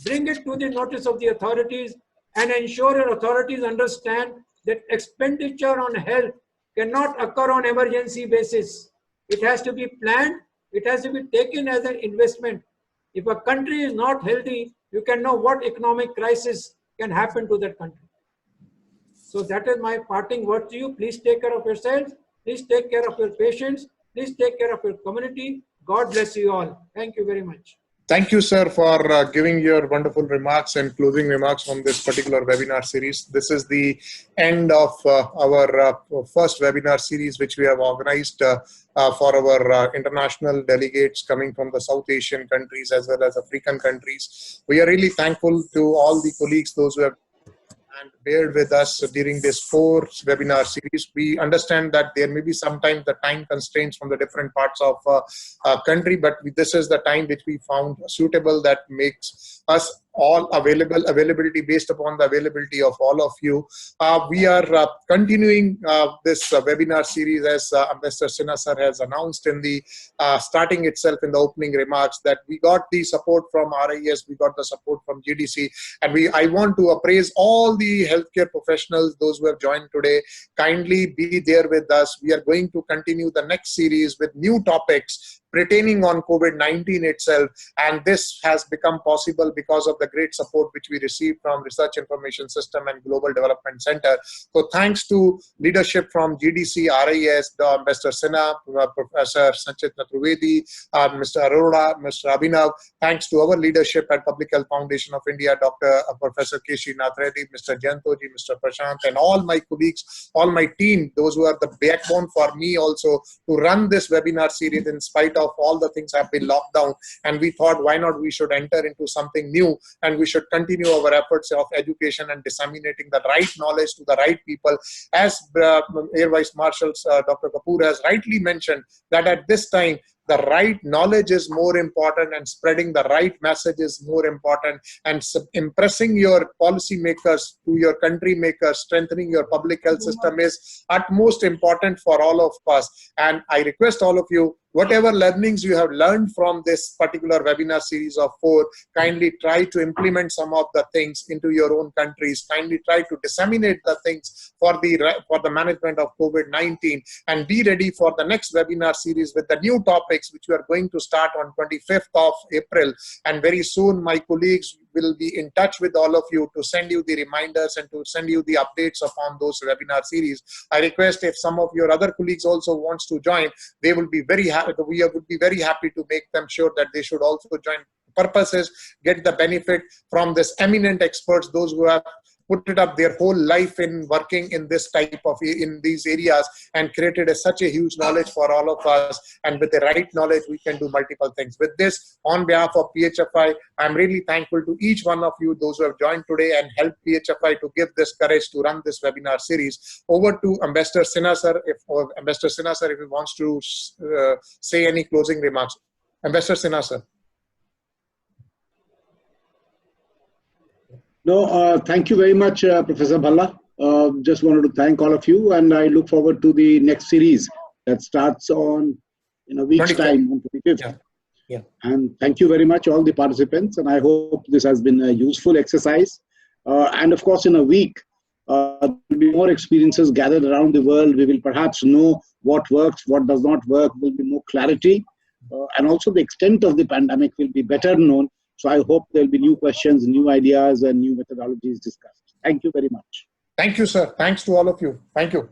Bring it to the notice of the authorities and ensure your authorities understand that expenditure on health cannot occur on emergency basis. It has to be planned. It has to be taken as an investment. If a country is not healthy, you can know what economic crisis can happen to that country. So that is my parting word to you. Please take care of yourselves. Please take care of your patients. Please take care of your community. God bless you all. Thank you very much. Thank you, sir, for giving your wonderful remarks and closing remarks on this particular webinar series. This is the end of our first webinar series, which we have organized for our international delegates coming from the South Asian countries as well as African countries. We are really thankful to all the colleagues, those who have and bared with us during this 4 webinar series. We understand that there may be sometimes the time constraints from the different parts of country, but this is the time which we found suitable that makes us all availability based upon the availability of all of you. We are continuing this webinar series as Ambassador Sinha sir has announced in the starting itself in the opening remarks, that we got the support from RIS, we got the support from GDC, and I want to appraise all the healthcare professionals, those who have joined today. Kindly be there with us. We are going to continue the next series with new topics pertaining on COVID-19 itself, and this has become possible because of the great support which we received from Research Information System and Global Development Center. So thanks to leadership from GDC, RIS, Ambassador Sinha, Professor Sanchita Trivedi, Mr. Arora, Mr. Abhinav, thanks to our leadership at Public Health Foundation of India, Dr. Professor Keshi Nath Reddy, Mr. Jayantoji, Mr. Prashant, and all my colleagues, all my team, those who are the backbone for me also to run this webinar series in spite of all the things have been locked down. And we thought, why not we should enter into something new, and we should continue our efforts of education and disseminating the right knowledge to the right people. As Air Vice Marshal Dr. Kapoor has rightly mentioned, that at this time, the right knowledge is more important, and spreading the right message is more important, and impressing your policymakers to your country makers, strengthening your public health system is utmost important for all of us. And I request all of you, whatever learnings you have learned from this particular webinar series of 4, kindly try to implement some of the things into your own countries. Kindly try to disseminate the things for the management of COVID-19, and be ready for the next webinar series with the new topics which we are going to start on 25th of April. And very soon my colleagues will be in touch with all of you to send you the reminders and to send you the updates upon those webinar series. I request if some of your other colleagues also wants to join, they will be very happy. We would be very happy to make them sure that they should also join. Purpose is get the benefit from this eminent experts, those who have put it up their whole life in working in this type of, in these areas, and created such a huge knowledge for all of us. And with the right knowledge, we can do multiple things. With this, on behalf of PHFI, I'm really thankful to each one of you, those who have joined today and helped PHFI to give this courage to run this webinar series. Over to Ambassador Sinha sir, if he wants to say any closing remarks. Ambassador Sinha sir. No, thank you very much, Professor Bhalla. Just wanted to thank all of you, and I look forward to the next series that starts in a week's time, on 25th. Yeah. And thank you very much, all the participants, and I hope this has been a useful exercise. And of course, in a week, there will be more experiences gathered around the world. We will perhaps know what works, what does not work. There will be more clarity, and also the extent of the pandemic will be better known. So I hope there will be new questions, new ideas, and new methodologies discussed. Thank you very much. Thank you, sir. Thanks to all of you. Thank you.